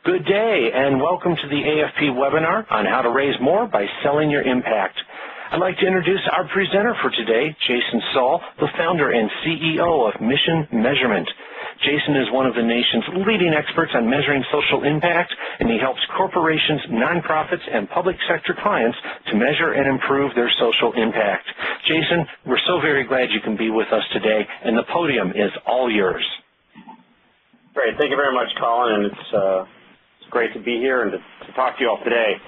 Good day, and welcome to the AFP webinar on how to raise more by selling your impact. I'd like to introduce our presenter for today, Jason Saul, the founder and CEO of Mission Measurement. Jason is one of the nation's leading experts on measuring social impact, and he helps corporations, nonprofits, and public sector clients to measure and improve their social impact. Jason, we're so very glad you can be with us today, and the podium is all yours. Great. Thank you very much, Colin, and it's great to be here and to talk to you all today.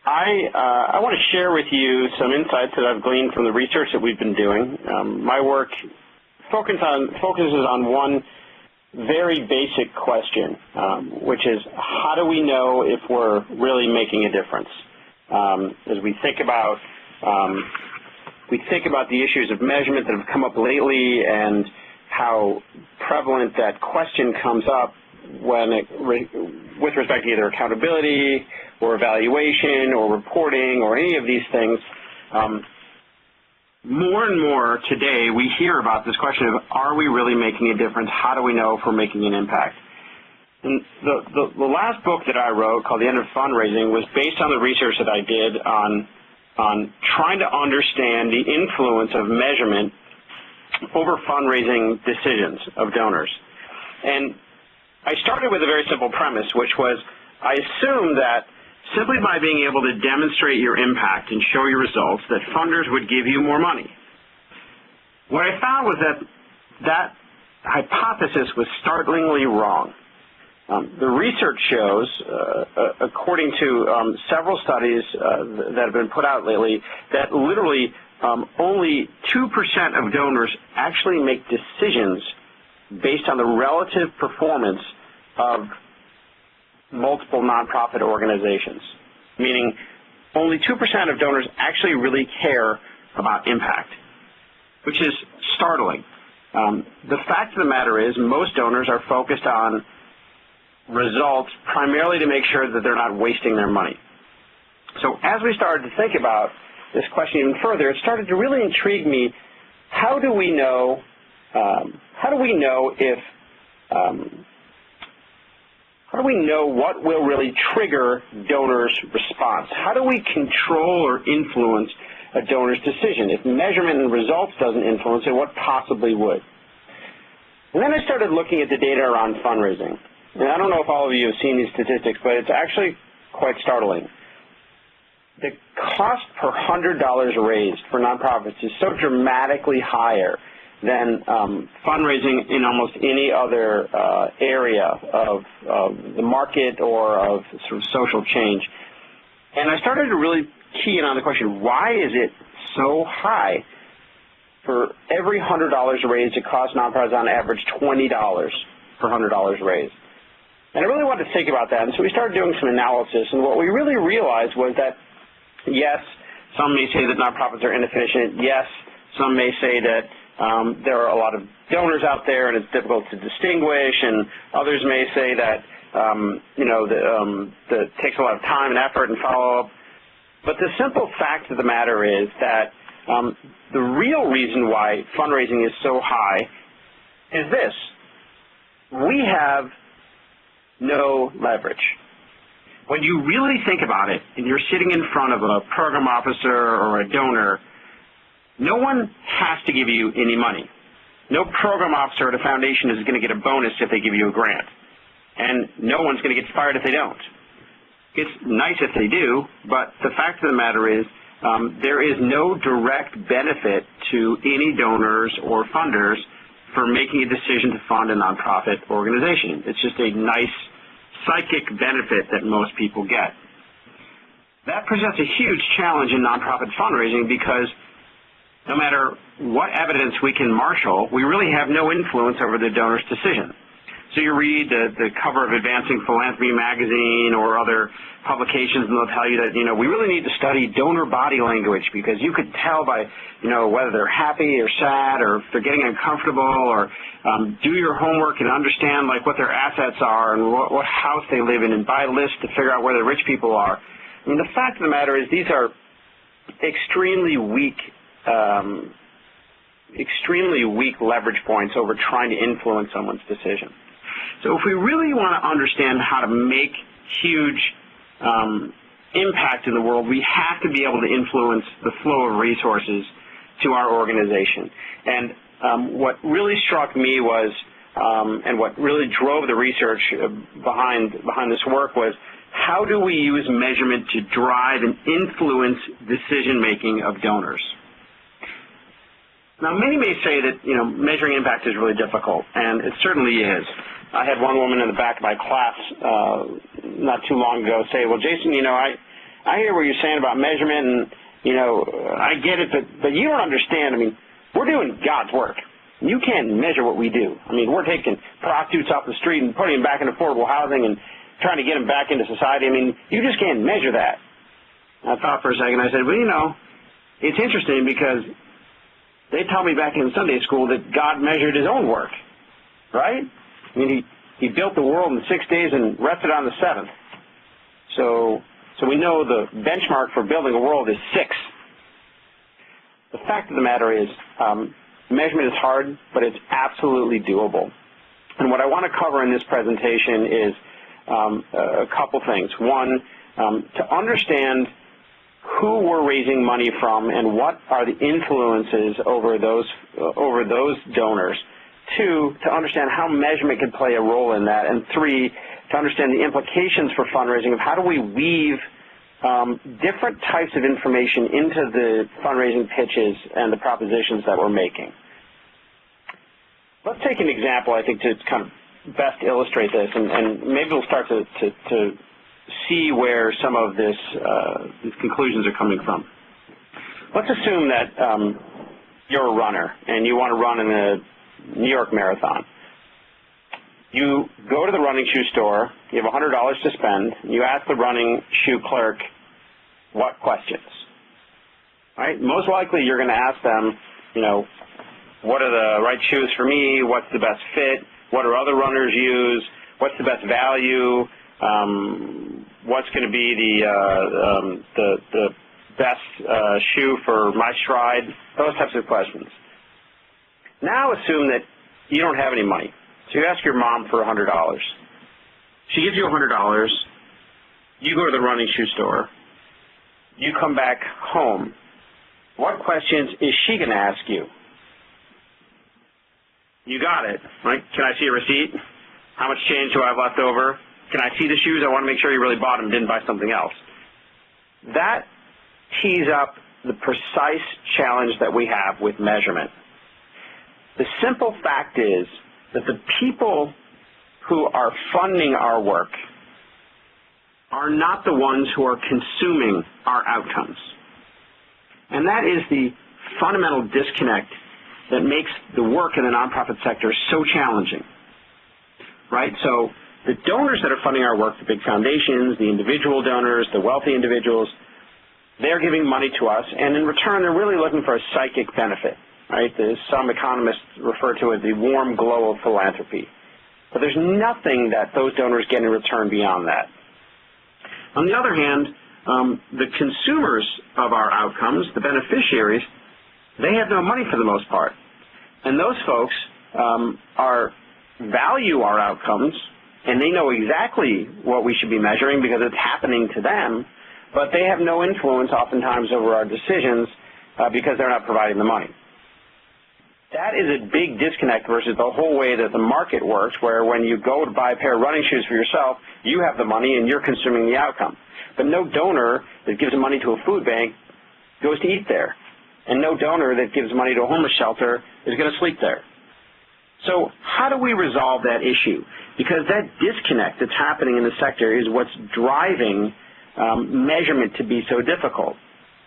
I want to share with you some insights that I've gleaned from the research that we've been doing. My work focuses on one very basic question, which is how do we know if we're really making a difference? As we think about the issues of measurement that have come up lately and how prevalent that question comes up with respect to either accountability or evaluation or reporting or any of these things. More and more today we hear about this question of, are we really making a difference? How do we know if we're making an impact? And the last book that I wrote, called The End of Fundraising, was based on the research that I did on trying to understand the influence of measurement over fundraising decisions of donors. And I started with a very simple premise, which was I assumed that simply by being able to demonstrate your impact and show your results, that funders would give you more money. What I found was that hypothesis was startlingly wrong. The research shows, according to several studies that have been put out lately, that literally only 2% of donors actually make decisions based on the relative performance of multiple nonprofit organizations, meaning only 2% of donors actually really care about impact, which is startling. The fact of the matter is most donors are focused on results primarily to make sure that they're not wasting their money. So as we started to think about this question even further, it started to really intrigue me. How do we know what will really trigger donors' response? How do we control or influence a donor's decision? If measurement and results doesn't influence it, what possibly would? And then I started looking at the data around fundraising. And I don't know if all of you have seen these statistics, but it's actually quite startling. The cost per $100 raised for nonprofits is so dramatically higher than fundraising in almost any other area of the market or of sort of social change. And I started to really key in on the question, why is it so high? For every $100 raised, it costs nonprofits on average $20 per $100 raised. And I really wanted to think about that, and so we started doing some analysis, and what we really realized was that, yes, some may say that nonprofits are inefficient. Yes, some may say that there are a lot of donors out there and it's difficult to distinguish, and others may say that that it takes a lot of time and effort and follow-up. But the simple fact of the matter is that the real reason why fundraising is so high is this. We have no leverage. When you really think about it, and you're sitting in front of a program officer or a donor, no one has to give you any money. No program officer at a foundation is going to get a bonus if they give you a grant. And no one's going to get fired if they don't. It's nice if they do, but the fact of the matter is there is no direct benefit to any donors or funders for making a decision to fund a nonprofit organization. It's just a nice psychic benefit that most people get. That presents a huge challenge in nonprofit fundraising because no matter what evidence we can marshal, we really have no influence over the donor's decision. So you read the cover of Advancing Philanthropy magazine or other publications, and they'll tell you that, we really need to study donor body language because you could tell by, whether they're happy or sad or if they're getting uncomfortable, or do your homework and understand, what their assets are and what house they live in and buy lists to figure out where the rich people are. I mean, the fact of the matter is these are extremely weak leverage points over trying to influence someone's decision. So if we really want to understand how to make huge impact in the world, we have to be able to influence the flow of resources to our organization. And what really struck me was, and what really drove the research behind this work was, how do we use measurement to drive and influence decision-making of donors? Now, many may say that, measuring impact is really difficult, and it certainly is. I had one woman in the back of my class not too long ago say, well, Jason, I hear what you're saying about measurement, and, I get it, but you don't understand. I mean, we're doing God's work. You can't measure what we do. I mean, we're taking prostitutes off the street and putting them back in affordable housing and trying to get them back into society. I mean, you just can't measure that. I thought for a second. I said, well, it's interesting because they taught me back in Sunday school that God measured his own work, right? I mean, he built the world in 6 days and rested on the seventh. So we know the benchmark for building a world is 6. The fact of the matter is, measurement is hard, but it's absolutely doable. And what I want to cover in this presentation is a couple things. One, to understand who we're raising money from and what are the influences over those donors. 2, to understand how measurement can play a role in that. And 3, to understand the implications for fundraising of how do we weave different types of information into the fundraising pitches and the propositions that we're making. Let's take an example, I think, to kind of best illustrate this, and maybe we'll start to see where some of these conclusions are coming from. Let's assume that you're a runner and you want to run in the New York Marathon. You go to the running shoe store, you have $100 to spend, and you ask the running shoe clerk what questions. Right? Most likely you're going to ask them, what are the right shoes for me? What's the best fit? What do other runners use? What's the best value? What's going to be the best shoe for my stride? Those types of questions. Now assume that you don't have any money. So you ask your mom for $100. She gives you $100. You go to the running shoe store. You come back home. What questions is she going to ask you? You got it, right? Can I see a receipt? How much change do I have left over? Can I see the shoes? I want to make sure you really bought them, didn't buy something else. That tees up the precise challenge that we have with measurement. The simple fact is that the people who are funding our work are not the ones who are consuming our outcomes. And that is the fundamental disconnect that makes the work in the nonprofit sector so challenging, right? So the donors that are funding our work, the big foundations, the individual donors, the wealthy individuals, they're giving money to us, and in return they're really looking for a psychic benefit, right? Some economists refer to it as the warm glow of philanthropy. But there's nothing that those donors get in return beyond that. On the other hand, the consumers of our outcomes, the beneficiaries, they have no money for the most part. And those folks value our outcomes, and they know exactly what we should be measuring because it's happening to them, but they have no influence oftentimes over our decisions because they're not providing the money. That is a big disconnect versus the whole way that the market works, where when you go to buy a pair of running shoes for yourself, you have the money and you're consuming the outcome. But no donor that gives money to a food bank goes to eat there. And no donor that gives money to a homeless shelter is going to sleep there. So how do we resolve that issue? Because that disconnect that's happening in the sector is what's driving measurement to be so difficult.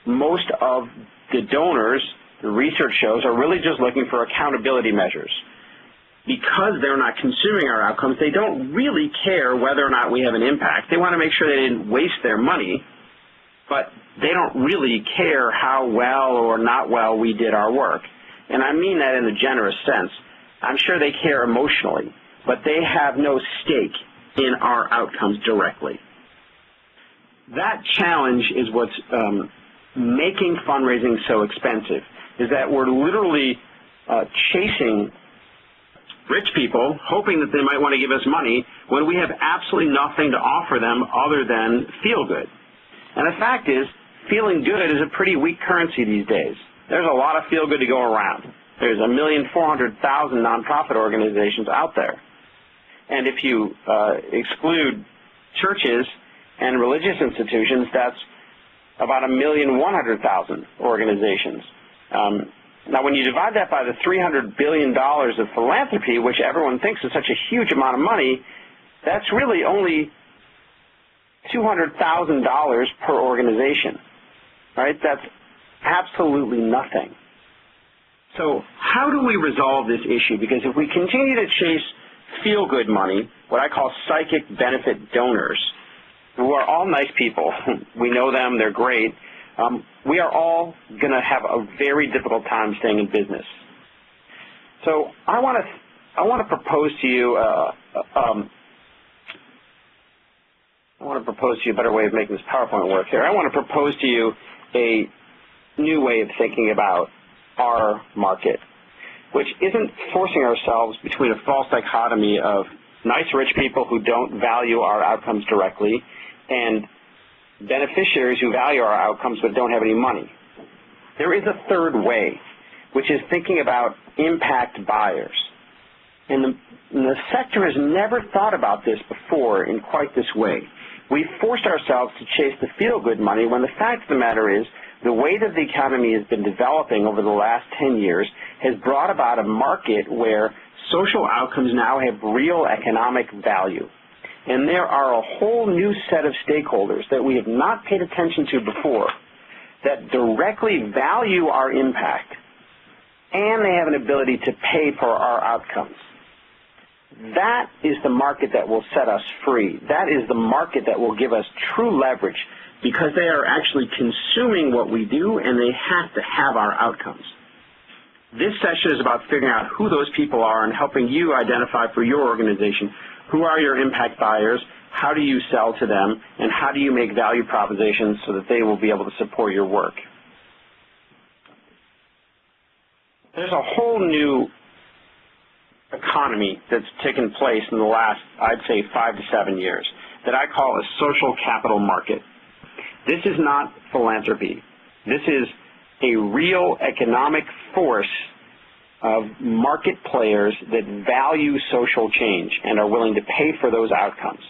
Most of the donors, the research shows, are really just looking for accountability measures. Because they're not consuming our outcomes, they don't really care whether or not we have an impact. They want to make sure they didn't waste their money, but they don't really care how well or not well we did our work. And I mean that in a generous sense. I'm sure they care emotionally, but they have no stake in our outcomes directly. That challenge is what's making fundraising so expensive, is that we're literally chasing rich people, hoping that they might want to give us money when we have absolutely nothing to offer them other than feel good. And the fact is, feeling good is a pretty weak currency these days. There's a lot of feel good to go around. There's 1,400,000 nonprofit organizations out there. And if you exclude churches and religious institutions, that's about 1,100,000 organizations. Now, when you divide that by the $300 billion of philanthropy, which everyone thinks is such a huge amount of money, that's really only $200,000 per organization, right? That's absolutely nothing. So how do we resolve this issue? Because if we continue to chase feel-good money, what I call psychic benefit donors, who are all nice people, we know them, they're great, we are all going to have a very difficult time staying in business. So I want to propose to you a better way of making this PowerPoint work here. I want to propose to you a new way of thinking about our market, which isn't forcing ourselves between a false dichotomy of nice rich people who don't value our outcomes directly and beneficiaries who value our outcomes but don't have any money. There is a third way, which is thinking about impact buyers. And the sector has never thought about this before in quite this way. We've forced ourselves to chase the feel-good money when the fact of the matter is the way that the economy has been developing over the last 10 years has brought about a market where social outcomes now have real economic value. And there are a whole new set of stakeholders that we have not paid attention to before that directly value our impact, and they have an ability to pay for our outcomes. That is the market that will set us free. That is the market that will give us true leverage because they are actually consuming what we do and they have to have our outcomes. This session is about figuring out who those people are and helping you identify for your organization who are your impact buyers, how do you sell to them, and how do you make value propositions so that they will be able to support your work. There's a whole new economy that's taken place in the last, I'd say, 5 to 7 years that I call a social capital market. This is not philanthropy. This is a real economic force of market players that value social change and are willing to pay for those outcomes.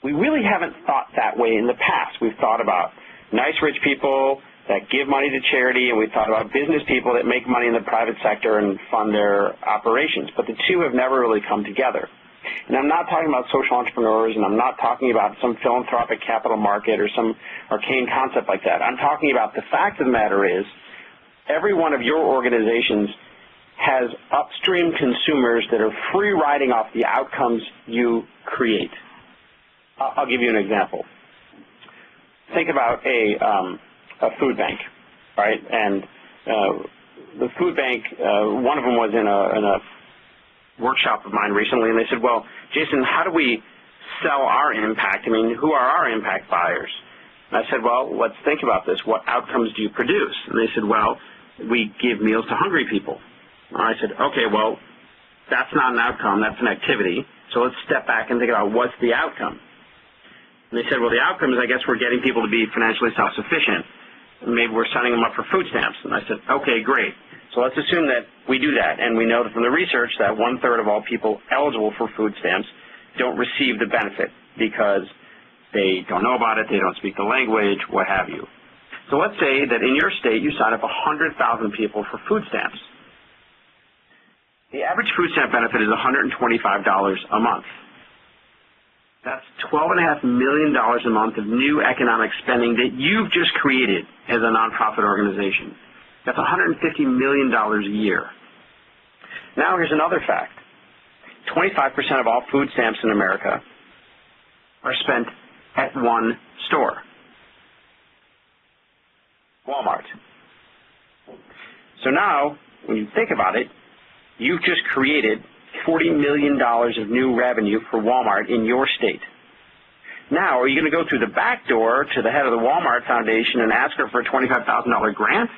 We really haven't thought that way in the past. We've thought about nice rich people that give money to charity, and we've thought about business people that make money in the private sector and fund their operations, but the two have never really come together. And I'm not talking about social entrepreneurs, and I'm not talking about some philanthropic capital market or some arcane concept like that. I'm talking about the fact of the matter is every one of your organizations has upstream consumers that are free riding off the outcomes you create. I'll give you an example. Think about a food bank, right? And the food bank, one of them was in a workshop of mine recently, and they said, well, Jason, how do we sell our impact? I mean, who are our impact buyers? And I said, well, let's think about this. What outcomes do you produce? And they said, well, we give meals to hungry people. And I said, okay, well, that's not an outcome, that's an activity. So let's step back and think about what's the outcome. And they said, well, the outcome is, I guess, we're getting people to be financially self-sufficient. Maybe we're signing them up for food stamps. And I said, okay, great. So let's assume that we do that, and we know that from the research that 1/3 of all people eligible for food stamps don't receive the benefit because they don't know about it, they don't speak the language, what have you. So let's say that in your state you sign up 100,000 people for food stamps. The average food stamp benefit is $125 a month. That's $12.5 million a month of new economic spending that you've just created as a nonprofit organization. That's $150 million a year. Now here's another fact. 25% of all food stamps in America are spent at one store, Walmart. So now, when you think about it, you've just created $40 million of new revenue for Walmart in your state. Now, are you going to go through the back door to the head of the Walmart Foundation and ask her for a $25,000 grant?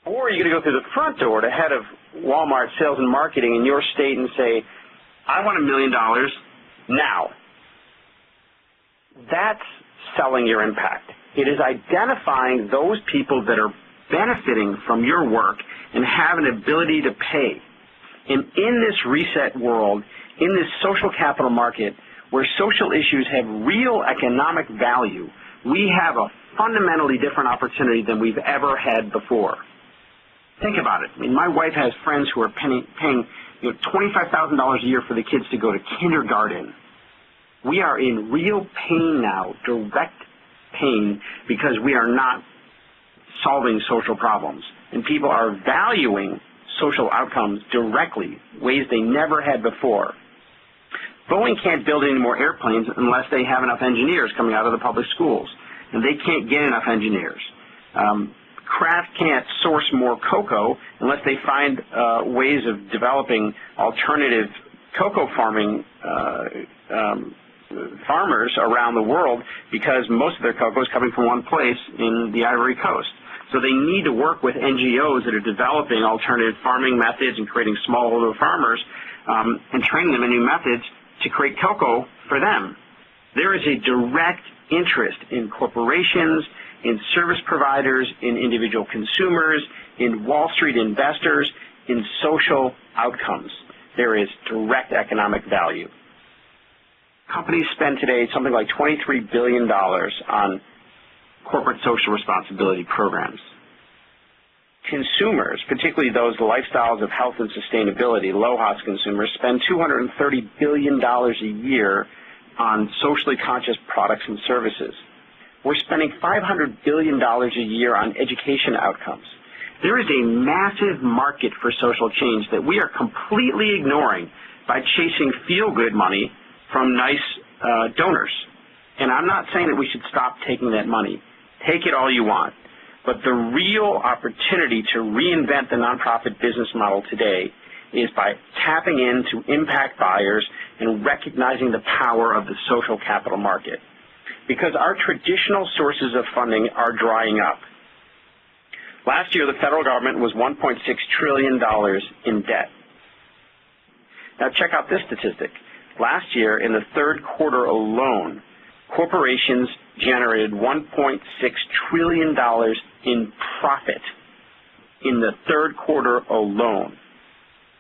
Or are you going to go through the front door to head of Walmart sales and marketing in your state and say, I want $1 million now. That's selling your impact. It is identifying those people that are benefiting from your work and have an ability to pay. And in this reset world, in this social capital market, where social issues have real economic value, we have a fundamentally different opportunity than we've ever had before. Think about it. I mean, my wife has friends who are paying $25,000 a year for the kids to go to kindergarten. We are in real pain now, direct pain, because we are not solving social problems. And people are valuing social outcomes directly, ways they never had before. Boeing can't build any more airplanes unless they have enough engineers coming out of the public schools, and they can't get enough engineers. Kraft can't source more cocoa unless they find ways of developing alternative cocoa farming farmers around the world, because most of their cocoa is coming from one place in the Ivory Coast. So they need to work with NGOs that are developing alternative farming methods and creating smallholder farmers and training them in new methods to create cocoa for them. There is a direct interest in corporations, in service providers, in individual consumers, in Wall Street investors, in social outcomes. There is direct economic value. Companies spend today something like $23 billion on corporate social responsibility programs. Consumers, particularly those lifestyles of health and sustainability, LOHAS consumers, spend $230 billion a year on socially conscious products and services. We're spending $500 billion a year on education outcomes. There is a massive market for social change that we are completely ignoring by chasing feel-good money from nice donors. And I'm not saying that we should stop taking that money. Take it all you want. But the real opportunity to reinvent the nonprofit business model today is by tapping into impact buyers and recognizing the power of the social capital market. Because our traditional sources of funding are drying up. Last year, the federal government was $1.6 trillion in debt. Now check out this statistic. Last year, in the third quarter alone, corporations generated $1.6 trillion in profit in the third quarter alone.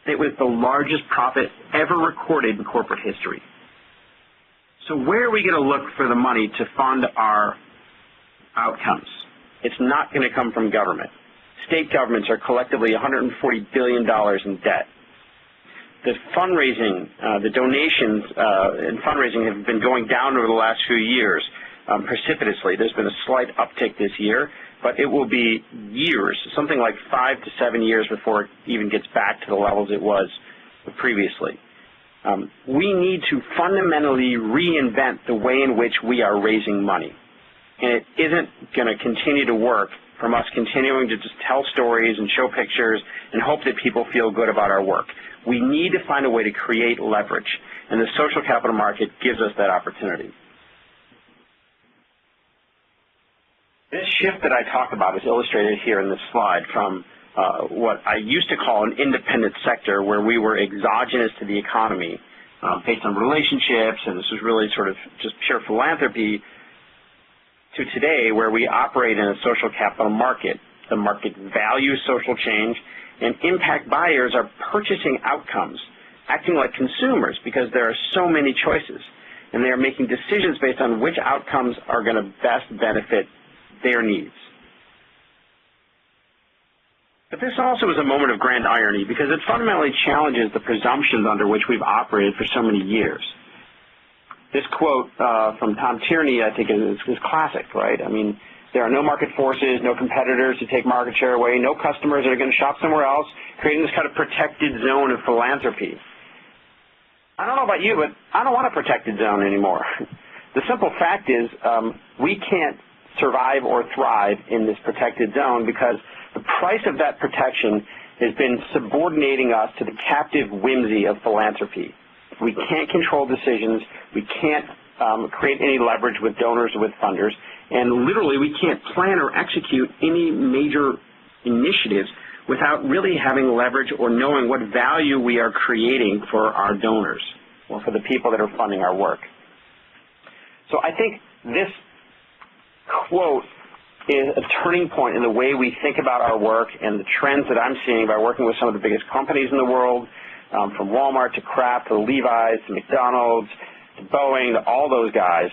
It was the largest profit ever recorded in corporate history. So where are we going to look for the money to fund our outcomes? It's not going to come from government. State governments are collectively $140 billion in debt. The fundraising, the donations and fundraising have been going down over the last few years precipitously. There's been a slight uptick this year, but it will be years, something like 5 to 7 years before it even gets back to the levels it was previously. We need to fundamentally reinvent the way in which we are raising money. And it isn't going to continue to work from us continuing to just tell stories and show pictures and hope that people feel good about our work. We need to find a way to create leverage, and the social capital market gives us that opportunity. This shift that I talk about is illustrated here in this slide from what I used to call an independent sector, where we were exogenous to the economy based on relationships, and this was really sort of just pure philanthropy, to today where we operate in a social capital market. The market values social change, and impact buyers are purchasing outcomes, acting like consumers because there are so many choices, and they are making decisions based on which outcomes are going to best benefit their needs. But this also is a moment of grand irony because it fundamentally challenges the presumptions under which we've operated for so many years. This quote from Tom Tierney, I think, is classic, right? I mean, there are no market forces, no competitors to take market share away, no customers that are going to shop somewhere else, creating this kind of protected zone of philanthropy. I don't know about you, but I don't want a protected zone anymore. The simple fact is we can't survive or thrive in this protected zone because the price of that protection has been subordinating us to the captive whimsy of philanthropy. We can't control decisions. We can't create any leverage with donors or with funders. And literally, we can't plan or execute any major initiatives without really having leverage or knowing what value we are creating for our donors or for the people that are funding our work. So I think this quote is a turning point in the way we think about our work and the trends that I'm seeing by working with some of the biggest companies in the world, from Walmart to Kraft to Levi's to McDonald's to Boeing to all those guys,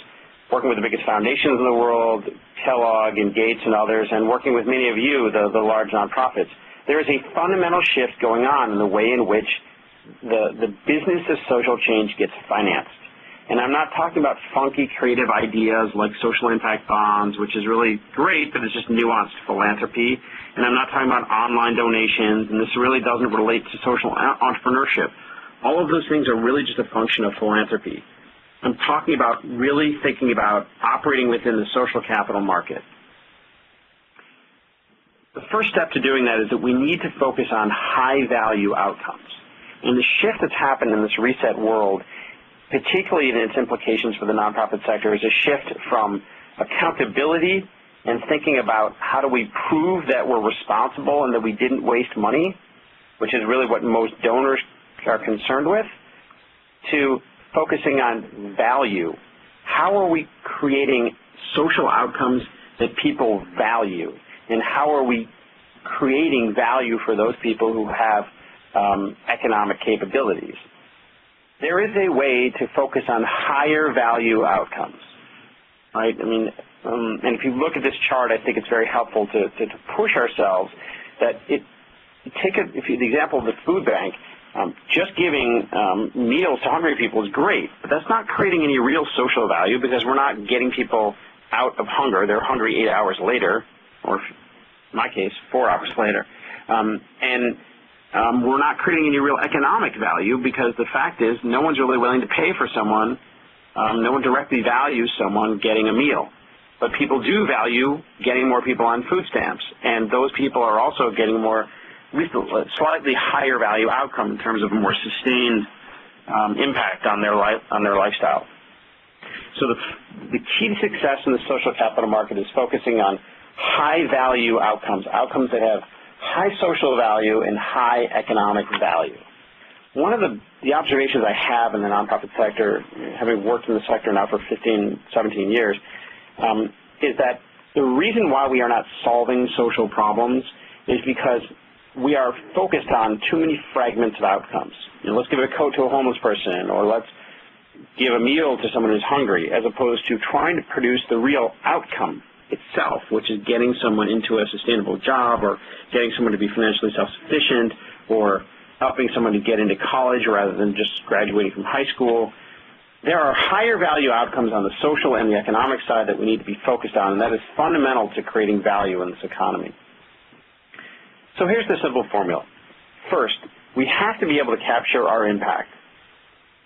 working with the biggest foundations in the world, Kellogg and Gates and others, and working with many of you, the large nonprofits. There is a fundamental shift going on in the way in which the business of social change gets financed. And I'm not talking about funky creative ideas like social impact bonds, which is really great, but it's just nuanced philanthropy. And I'm not talking about online donations, and this really doesn't relate to social entrepreneurship. All of those things are really just a function of philanthropy. I'm talking about really thinking about operating within the social capital market. The first step to doing that is that we need to focus on high-value outcomes. And the shift that's happened in this reset world, particularly in its implications for the nonprofit sector, is a shift from accountability and thinking about how do we prove that we're responsible and that we didn't waste money, which is really what most donors are concerned with, to focusing on value. How are we creating social outcomes that people value? And how are we creating value for those people who have economic capabilities? There is a way to focus on higher value outcomes, right? I mean, and if you look at this chart, I think it's very helpful to push ourselves that the example of the food bank, just giving meals to hungry people is great, but that's not creating any real social value because we're not getting people out of hunger. They're hungry 8 hours later, or in my case, 4 hours later. We're not creating any real economic value because the fact is no one's really willing to pay for someone, no one directly values someone getting a meal. But people do value getting more people on food stamps, and those people are also getting more, at least a slightly higher value outcome in terms of a more sustained impact on their lifestyle. So the key to success in the social capital market is focusing on high value outcomes, outcomes that have high social value and high economic value. One of the observations I have in the nonprofit sector, having worked in the sector now for 15, 17 years, is that the reason why we are not solving social problems is because we are focused on too many fragments of outcomes. You know, let's give a coat to a homeless person, or let's give a meal to someone who's hungry, as opposed to trying to produce the real outcome itself, which is getting someone into a sustainable job, or getting someone to be financially self-sufficient, or helping someone to get into college rather than just graduating from high school. There are higher value outcomes on the social and the economic side that we need to be focused on, and that is fundamental to creating value in this economy. So here's the simple formula. First, we have to be able to capture our impact.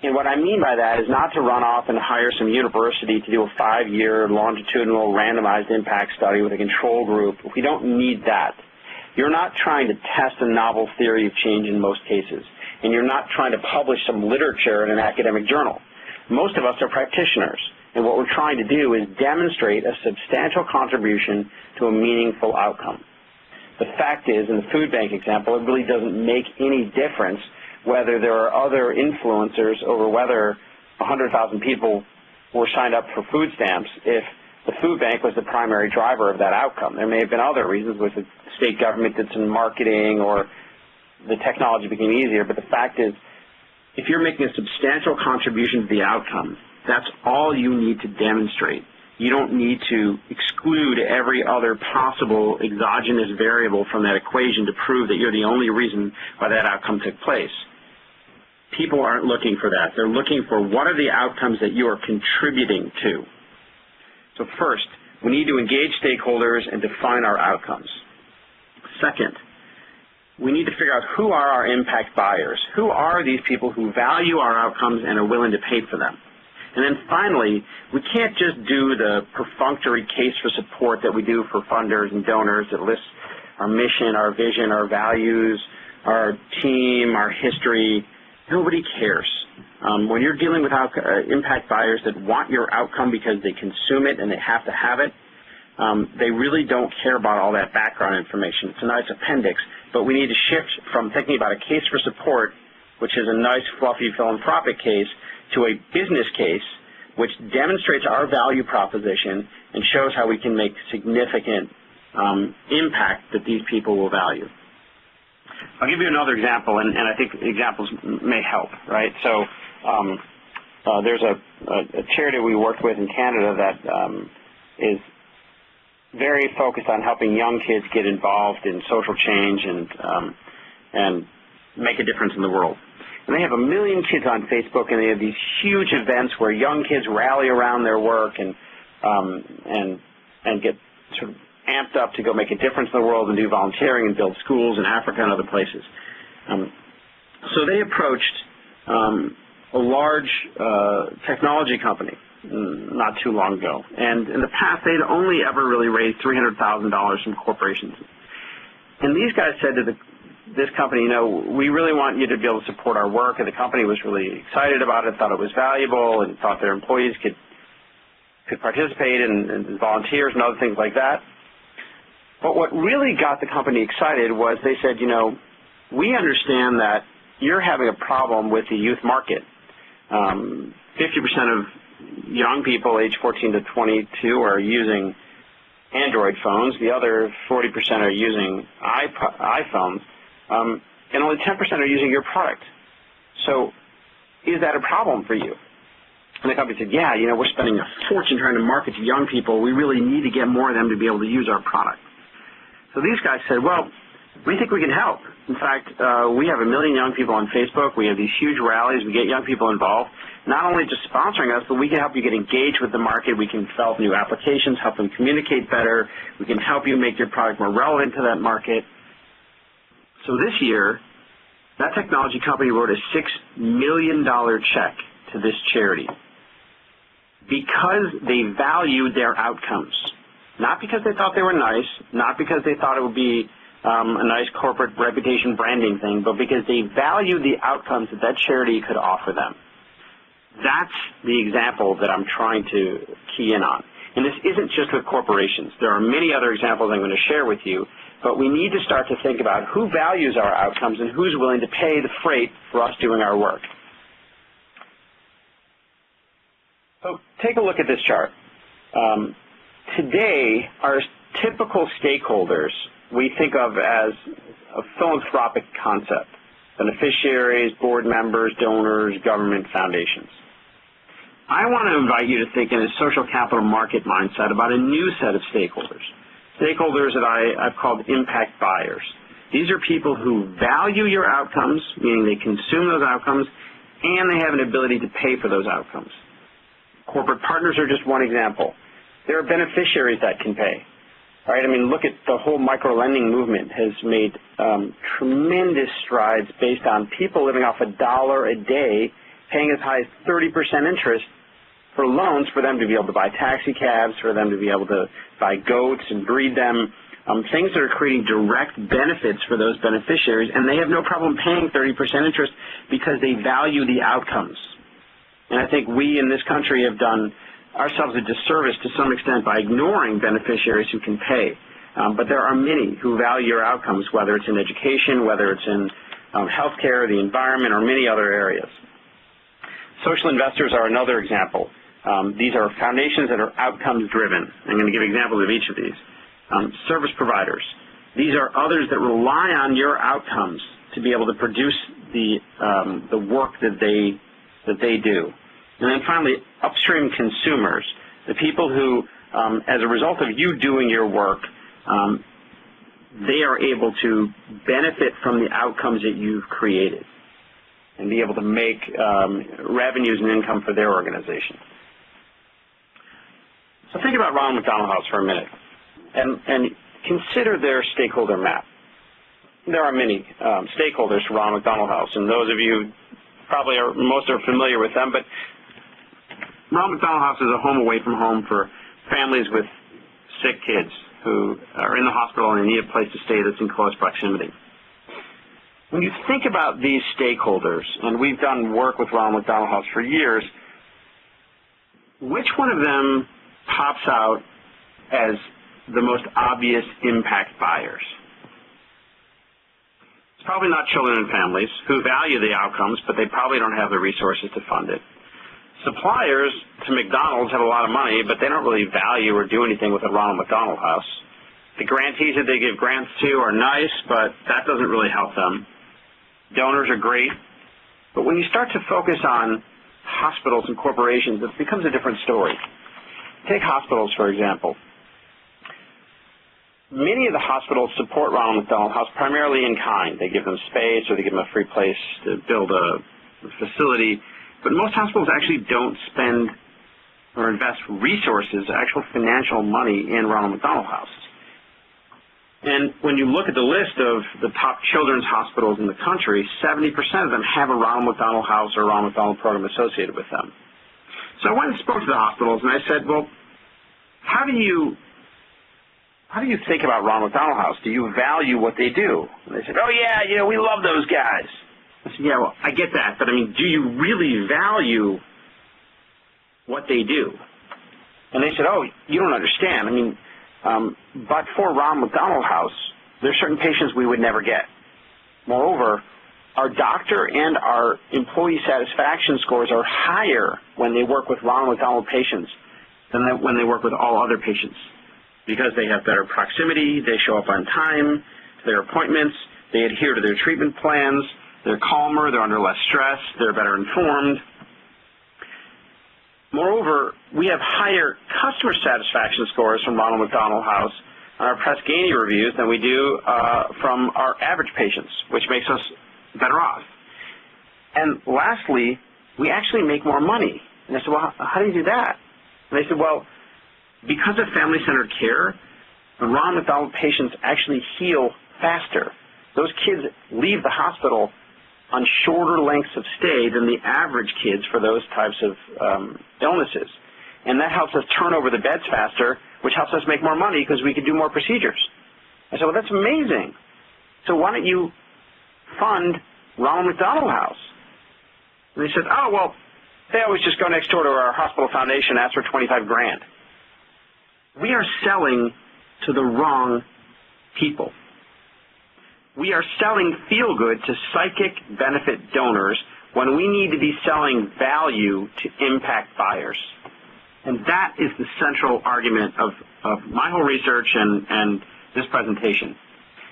And what I mean by that is not to run off and hire some university to do a 5-year longitudinal randomized impact study with a control group. We don't need that. You're not trying to test a novel theory of change in most cases, and you're not trying to publish some literature in an academic journal. Most of us are practitioners, and what we're trying to do is demonstrate a substantial contribution to a meaningful outcome. The fact is, in the food bank example, it really doesn't make any difference whether there are other influencers over whether 100,000 people were signed up for food stamps if the food bank was the primary driver of that outcome. There may have been other reasons, where the state government did some marketing or the technology became easier, but the fact is, if you're making a substantial contribution to the outcome, that's all you need to demonstrate. You don't need to exclude every other possible exogenous variable from that equation to prove that you're the only reason why that outcome took place. People aren't looking for that. They're looking for what are the outcomes that you are contributing to. So first, we need to engage stakeholders and define our outcomes. Second, we need to figure out who are our impact buyers. Who are these people who value our outcomes and are willing to pay for them? And then finally, we can't just do the perfunctory case for support that we do for funders and donors that lists our mission, our vision, our values, our team, our history. Nobody cares. When you're dealing with impact buyers that want your outcome because they consume it and they have to have it, they really don't care about all that background information. It's a nice appendix, but we need to shift from thinking about a case for support, which is a nice, fluffy philanthropic case, to a business case which demonstrates our value proposition and shows how we can make significant impact that these people will value. I'll give you another example, and I think examples may help, right? So there's a charity we worked with in Canada that is very focused on helping young kids get involved in social change and make a difference in the world. And they have 1 million kids on Facebook, and they have these huge events where young kids rally around their work and get sort of amped up to go make a difference in the world and do volunteering and build schools in Africa and other places. So they approached a large technology company not too long ago. And in the past, they'd only ever really raised $300,000 from corporations. And these guys said to this company, you know, we really want you to be able to support our work. And the company was really excited about it, thought it was valuable, and thought their employees could participate and volunteers and other things like that. But what really got the company excited was they said, you know, we understand that you're having a problem with the youth market. 50% of young people aged 14 to 22 are using Android phones. The other 40% are using iPhones. And only 10% are using your product. So is that a problem for you? And the company said, yeah, you know, we're spending a fortune trying to market to young people. We really need to get more of them to be able to use our product. So these guys said, well, we think we can help. In fact, we have 1 million young people on Facebook. We have these huge rallies. We get young people involved, not only just sponsoring us, but we can help you get engaged with the market. We can develop new applications, help them communicate better. We can help you make your product more relevant to that market. So this year, that technology company wrote a $6 million check to this charity because they valued their outcomes. Not because they thought they were nice, not because they thought it would be a nice corporate reputation branding thing, but because they valued the outcomes that that charity could offer them. That's the example that I'm trying to key in on. And this isn't just with corporations. There are many other examples I'm going to share with you, but we need to start to think about who values our outcomes and who's willing to pay the freight for us doing our work. So take a look at this chart. Today, our typical stakeholders we think of as a philanthropic concept: beneficiaries, board members, donors, government, foundations. I want to invite you to think in a social capital market mindset about a new set of stakeholders. Stakeholders that I've called impact buyers. These are people who value your outcomes, meaning they consume those outcomes, and they have an ability to pay for those outcomes. Corporate partners are just one example. There are beneficiaries that can pay. Right? I mean, look at the whole micro-lending movement has made tremendous strides based on people living off $1 a day, paying as high as 30% interest for loans for them to be able to buy taxi cabs, for them to be able to buy goats and breed them, things that are creating direct benefits for those beneficiaries, and they have no problem paying 30% interest because they value the outcomes. And I think we in this country have done ourselves a disservice to some extent by ignoring beneficiaries who can pay. But there are many who value your outcomes, whether it's in education, whether it's in healthcare, the environment, or many other areas. Social investors are another example. These are foundations that are outcomes driven. I'm going to give examples of each of these. Service providers. These are others that rely on your outcomes to be able to produce the work that they do. And then finally, upstream consumers, the people who, as a result of you doing your work, they are able to benefit from the outcomes that you've created and be able to make revenues and income for their organization. So think about Ronald McDonald House for a minute and consider their stakeholder map. There are many stakeholders for Ronald McDonald House, and those of you probably most are familiar with them, but Ronald McDonald House is a home away from home for families with sick kids who are in the hospital and they need a place to stay that's in close proximity. When you think about these stakeholders, and we've done work with Ronald McDonald House for years, which one of them pops out as the most obvious impact buyers? It's probably not children and families who value the outcomes, but they probably don't have the resources to fund it. Suppliers to McDonald's have a lot of money, but they don't really value or do anything with the Ronald McDonald House. The grantees that they give grants to are nice, but that doesn't really help them. Donors are great, but when you start to focus on hospitals and corporations, it becomes a different story. Take hospitals, for example. Many of the hospitals support Ronald McDonald House primarily in kind. They give them space or they give them a free place to build a facility. But most hospitals actually don't spend or invest resources, actual financial money in Ronald McDonald House. And when you look at the list of the top children's hospitals in the country, 70% of them have a Ronald McDonald House or a Ronald McDonald program associated with them. So I went and spoke to the hospitals and I said, well, how do you think about Ronald McDonald House? Do you value what they do? And they said, oh yeah, we love those guys. I said, yeah, well, I get that, but I mean, do you really value what they do? And they said, oh, you don't understand. I mean, but for Ronald McDonald House, there's certain patients we would never get. Moreover, our doctor and our employee satisfaction scores are higher when they work with Ronald McDonald patients than when they work with all other patients because they have better proximity, they show up on time to their appointments, they adhere to their treatment plans, they're calmer, they're under less stress, they're better informed. Moreover, we have higher customer satisfaction scores from Ronald McDonald House on our Press Ganey reviews than we do from our average patients, which makes us better off. And lastly, we actually make more money. And I said, well, how do you do that? And they said, well, because of family-centered care, the Ronald McDonald patients actually heal faster. Those kids leave the hospital on shorter lengths of stay than the average kids for those types of illnesses. And that helps us turn over the beds faster, which helps us make more money because we can do more procedures. I said, well, that's amazing. So why don't you fund Ronald McDonald House? And they said, oh, well, they always just go next door to our hospital foundation and ask for 25 grand. We are selling to the wrong people. We are selling feel-good to psychic benefit donors when we need to be selling value to impact buyers. And that is the central argument of my whole research and this presentation.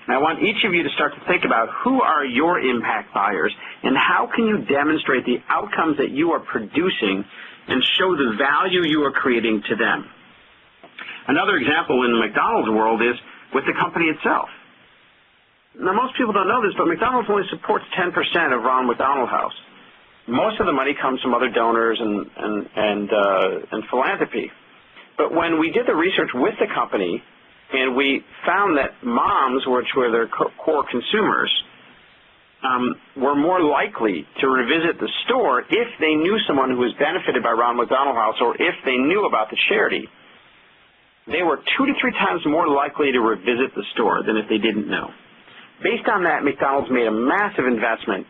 And I want each of you to start to think about who are your impact buyers and how can you demonstrate the outcomes that you are producing and show the value you are creating to them. Another example in the McDonald's world is with the company itself. Now, most people don't know this, but McDonald's only supports 10% of Ronald McDonald House. Most of the money comes from other donors and philanthropy. But when we did the research with the company and we found that moms, which were their core consumers, were more likely to revisit the store if they knew someone who was benefited by Ronald McDonald House or if they knew about the charity. They were 2 to 3 times more likely to revisit the store than if they didn't know. Based on that, McDonald's made a massive investment,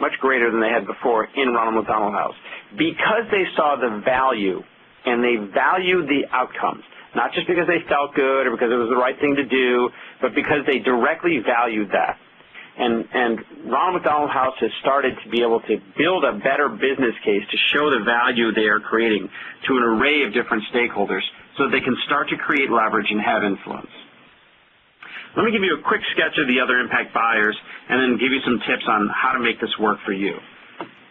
much greater than they had before, in Ronald McDonald House because they saw the value and they valued the outcomes, not just because they felt good or because it was the right thing to do, but because they directly valued that. And Ronald McDonald House has started to be able to build a better business case to show the value they are creating to an array of different stakeholders so that they can start to create leverage and have influence. Let me give you a quick sketch of the other impact buyers and then give you some tips on how to make this work for you.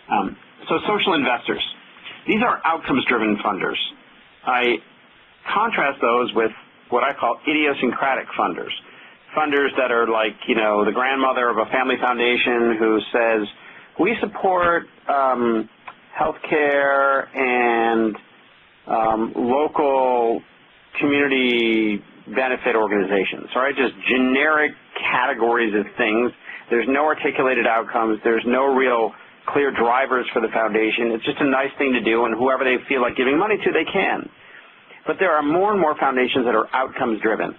So social investors. These are outcomes-driven funders. I contrast those with what I call idiosyncratic funders. Funders that are like, the grandmother of a family foundation who says, we support healthcare and local community benefit organizations, all right? Just generic categories of things. There's no articulated outcomes. There's no real clear drivers for the foundation. It's just a nice thing to do, and whoever they feel like giving money to, they can. But there are more and more foundations that are outcomes-driven.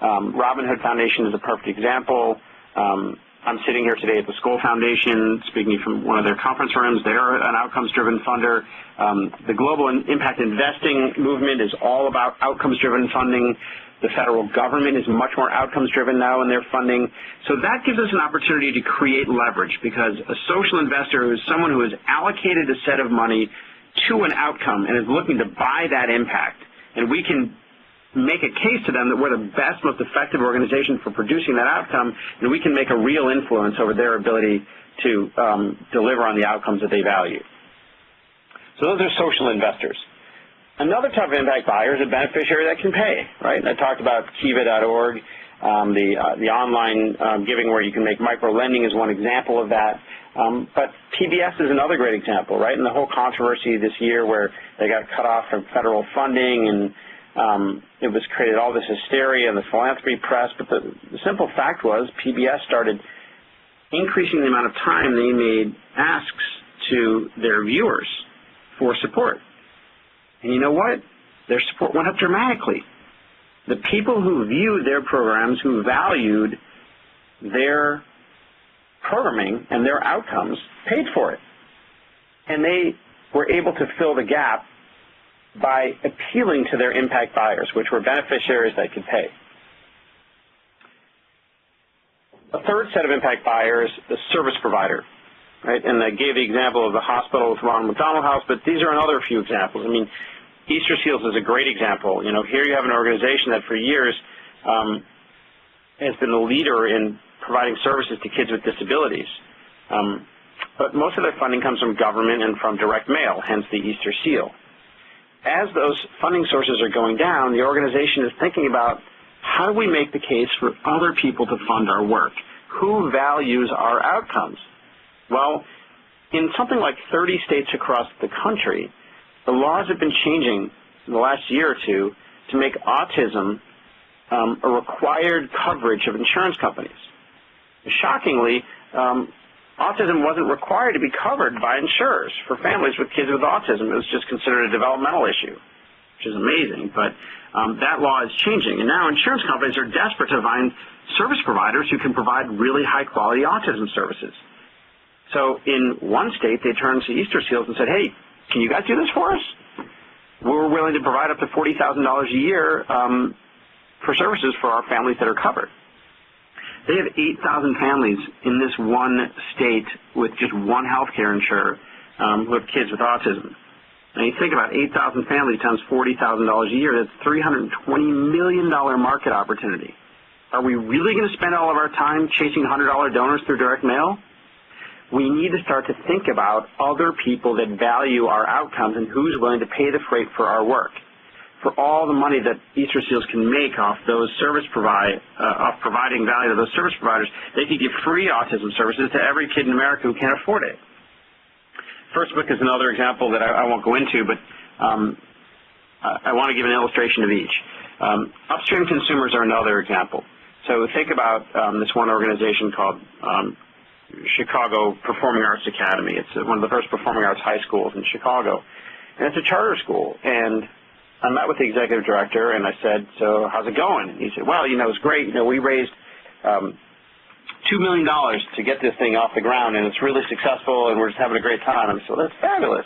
Robin Hood Foundation is a perfect example. I'm sitting here today at the Skoll Foundation, speaking from one of their conference rooms. They're an outcomes-driven funder. The Global Impact Investing movement is all about outcomes-driven funding. The federal government is much more outcomes-driven now in their funding. So that gives us an opportunity to create leverage, because a social investor is someone who has allocated a set of money to an outcome and is looking to buy that impact. And we can make a case to them that we're the best, most effective organization for producing that outcome, and we can make a real influence over their ability to deliver on the outcomes that they value. So those are social investors. Another type of impact buyer is a beneficiary that can pay, right? I talked about Kiva.org, the online giving where you can make micro-lending is one example of that. But PBS is another great example, right? And the whole controversy this year where they got cut off from federal funding, and it was created all this hysteria in the philanthropy press. But the simple fact was PBS started increasing the amount of time they made asks to their viewers for support. And you know what? Their support went up dramatically. The people who viewed their programs, who valued their programming and their outcomes, paid for it. And they were able to fill the gap by appealing to their impact buyers, which were beneficiaries that could pay. A third set of impact buyers, the service provider, right? And I gave the example of the hospital with Ronald McDonald House, but these are another few examples. I mean, Easter Seals is a great example. You know, here you have an organization that for years has been the leader in providing services to kids with disabilities. But most of their funding comes from government and from direct mail, hence the Easter Seal. As those funding sources are going down, the organization is thinking about how do we make the case for other people to fund our work? Who values our outcomes? Well, in something like 30 states across the country, the laws have been changing in the last year or two to make autism a required coverage of insurance companies. Shockingly, autism wasn't required to be covered by insurers for families with kids with autism. It was just considered a developmental issue, which is amazing. But that law is changing. And now insurance companies are desperate to find service providers who can provide really high-quality autism services. So in one state, they turned to Easter Seals and said, hey, can you guys do this for us? We're willing to provide up to $40,000 a year for services for our families that are covered. They have 8,000 families in this one state with just one health care insurer who have kids with autism. And you think about 8,000 families times $40,000 a year, that's $320 million market opportunity. Are we really going to spend all of our time chasing $100 donors through direct mail? We need to start to think about other people that value our outcomes and who's willing to pay the freight for our work. For all the money that Easter Seals can make off those off providing value to those service providers, they can give free autism services to every kid in America who can't afford it. First Book is another example that I won't go into, but I want to give an illustration of each. Upstream consumers are another example. So think about this one organization called Chicago Performing Arts Academy. It's one of the first performing arts high schools in Chicago. And it's a charter school. And I met with the executive director and I said, so how's it going? And he said, well, you know, it's great. You know, we raised $2 million to get this thing off the ground and it's really successful and we're just having a great time. And I said, well, that's fabulous.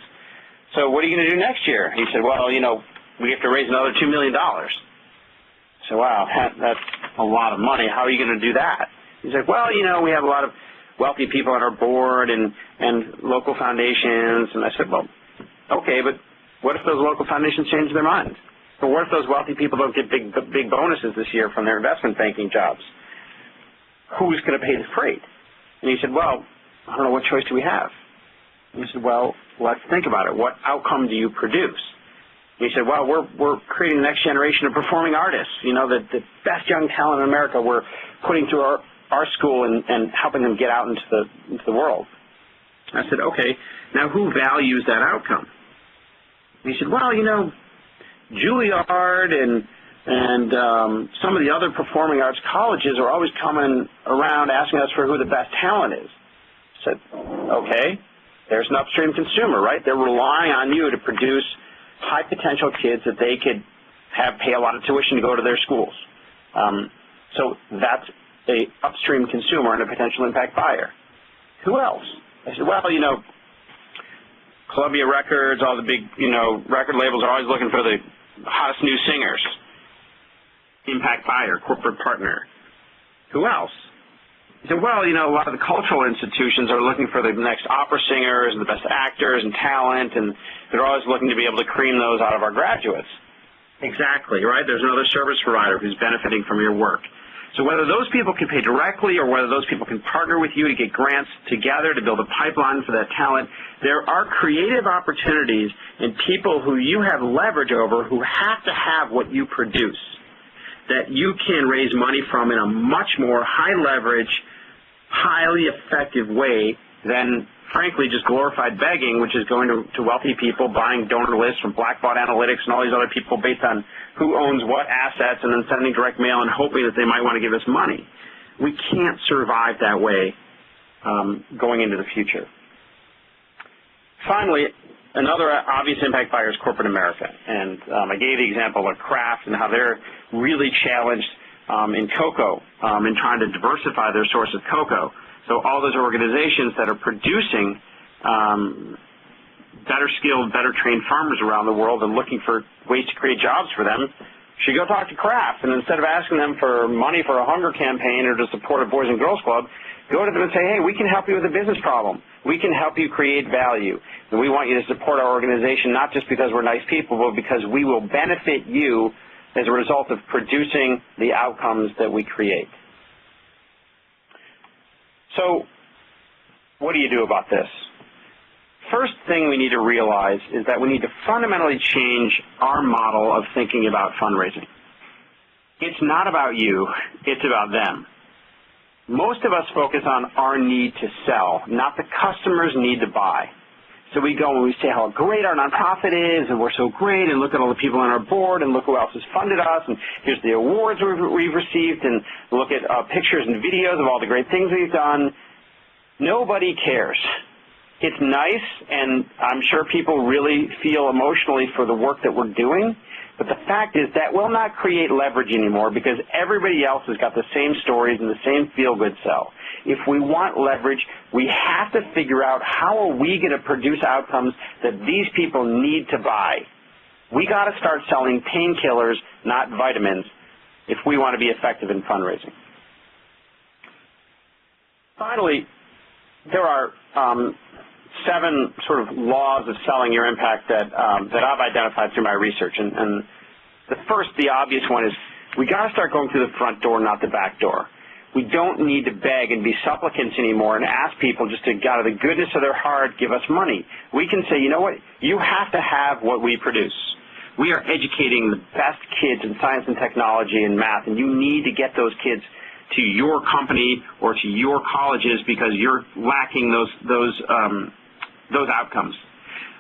So what are you going to do next year? He said, well, you know, we have to raise another $2 million. So wow, that's a lot of money. How are you going to do that? He said, well, you know, we have a lot of wealthy people on our board and local foundations. And I said, well, okay, but what if those local foundations change their minds? Or what if those wealthy people don't get big bonuses this year from their investment banking jobs? Who's going to pay the freight? And he said, well, I don't know, what choice do we have? And he said, well, let's think about it. What outcome do you produce? And he said, well, we're creating the next generation of performing artists. You know, the best young talent in America we're putting through our school and helping them get out into the world. I said, okay, now who values that outcome? And he said, well, you know, Juilliard and some of the other performing arts colleges are always coming around asking us for who the best talent is. I said, okay, there's an upstream consumer, right? They're relying on you to produce high potential kids that they could pay a lot of tuition to go to their schools. So that's a upstream consumer and a potential impact buyer. Who else? I said, well, you know, Columbia Records, all the big, you know, record labels are always looking for the hottest new singers. impact buyer, corporate partner. Who else? You say, well, you know, a lot of the cultural institutions are looking for the next opera singers and the best actors and talent, and they're always looking to be able to cream those out of our graduates. Exactly, right? There's another service provider who's benefiting from your work. So whether those people can pay directly or whether those people can partner with you to get grants together to build a pipeline for that talent, there are creative opportunities in people who you have leverage over who have to have what you produce that you can raise money from in a much more high-leverage, highly effective way than, frankly, just glorified begging, which is going to wealthy people, buying donor lists from Blackbaud Analytics and all these other people based on who owns what assets and then sending direct mail and hoping that they might want to give us money. We can't survive that way going into the future. Finally, another obvious impact buyer is corporate America. And I gave the example of Kraft and how they're really challenged in cocoa in trying to diversify their source of cocoa. So all those organizations that are producing better skilled, better trained farmers around the world and looking for ways to create jobs for them should go talk to Kraft. And instead of asking them for money for a hunger campaign or to support a Boys and Girls Club, go to them and say, hey, we can help you with a business problem. We can help you create value. And we want you to support our organization not just because we're nice people, but because we will benefit you as a result of producing the outcomes that we create. So what do you do about this? First thing we need to realize is that we need to fundamentally change our model of thinking about fundraising. It's not about you, it's about them. Most of us focus on our need to sell, not the customer's need to buy. So we go and we say how great our nonprofit is, and we're so great, and look at all the people on our board, and look who else has funded us, and here's the awards we've received, and look at pictures and videos of all the great things we've done. Nobody cares. It's nice, and I'm sure people really feel emotionally for the work that we're doing, but the fact is that will not create leverage anymore because everybody else has got the same stories and the same feel-good sell. If we want leverage, we have to figure out how are we going to produce outcomes that these people need to buy. We got to start selling painkillers, not vitamins, if we want to be effective in fundraising. Finally, there are 7 sort of laws of selling your impact that I've identified through my research. And the first, the obvious one is we got to start going through the front door, not the back door. We don't need to beg and be supplicants anymore and ask people just to, out of the goodness of their heart, give us money. We can say, you know what, you have to have what we produce. We are educating the best kids in science and technology and math, and you need to get those kids to your company or to your colleges because you're lacking those outcomes.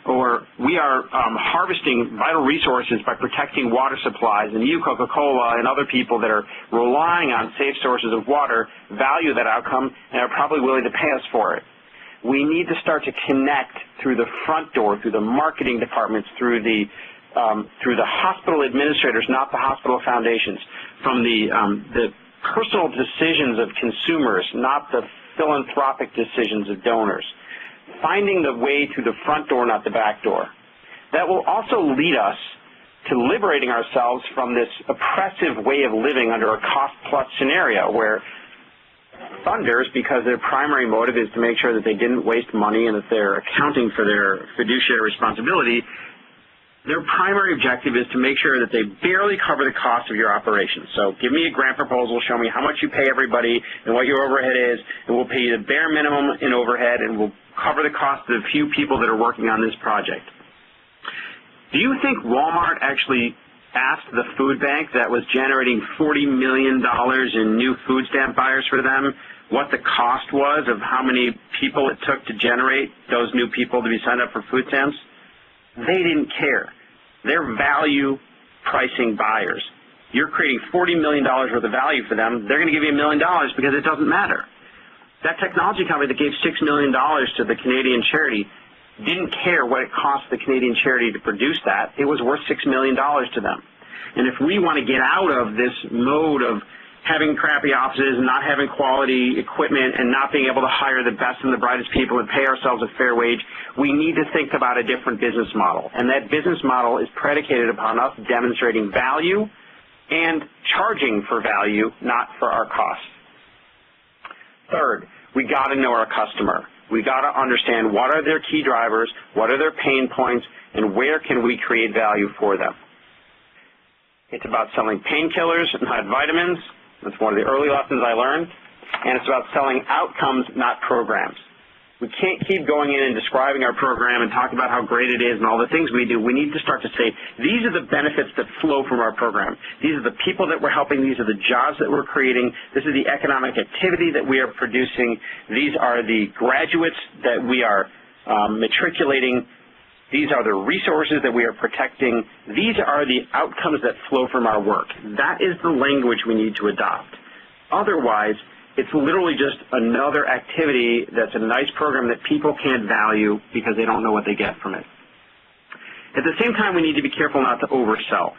Or we are harvesting vital resources by protecting water supplies, and you, Coca-Cola, and other people that are relying on safe sources of water value that outcome and are probably willing to pay us for it. We need to start to connect through the front door, through the marketing departments, through the hospital administrators, not the hospital foundations, from the personal decisions of consumers, not the philanthropic decisions of donors. Finding the way through the front door, not the back door. That will also lead us to liberating ourselves from this oppressive way of living under a cost-plus scenario where funders, because their primary motive is to make sure that they didn't waste money and that they're accounting for their fiduciary responsibility, their primary objective is to make sure that they barely cover the cost of your operation. So give me a grant proposal, show me how much you pay everybody and what your overhead is, and we'll pay you the bare minimum in overhead, and we'll cover the cost of the few people that are working on this project. Do you think Walmart actually asked the food bank that was generating $40 million in new food stamp buyers for them what the cost was of how many people it took to generate those new people to be signed up for food stamps? They didn't care. They're value pricing buyers. You're creating $40 million worth of value for them. They're going to give you $1 million because it doesn't matter. That technology company that gave $6 million to the Canadian charity didn't care what it cost the Canadian charity to produce that. It was worth $6 million to them. And if we want to get out of this mode of having crappy offices and not having quality equipment and not being able to hire the best and the brightest people and pay ourselves a fair wage, we need to think about a different business model. And that business model is predicated upon us demonstrating value and charging for value, not for our costs. Third, we got to know our customer. We got to understand what are their key drivers, what are their pain points, and where can we create value for them. It's about selling painkillers, not vitamins. That's one of the early lessons I learned. And it's about selling outcomes, not programs. We can't keep going in and describing our program and talking about how great it is and all the things we do. We need to start to say, these are the benefits that flow from our program. These are the people that we're helping. These are the jobs that we're creating. This is the economic activity that we are producing. These are the graduates that we are matriculating. These are the resources that we are protecting. These are the outcomes that flow from our work. That is the language we need to adopt. Otherwise, it's literally just another activity that's a nice program that people can't value because they don't know what they get from it. At the same time, we need to be careful not to oversell.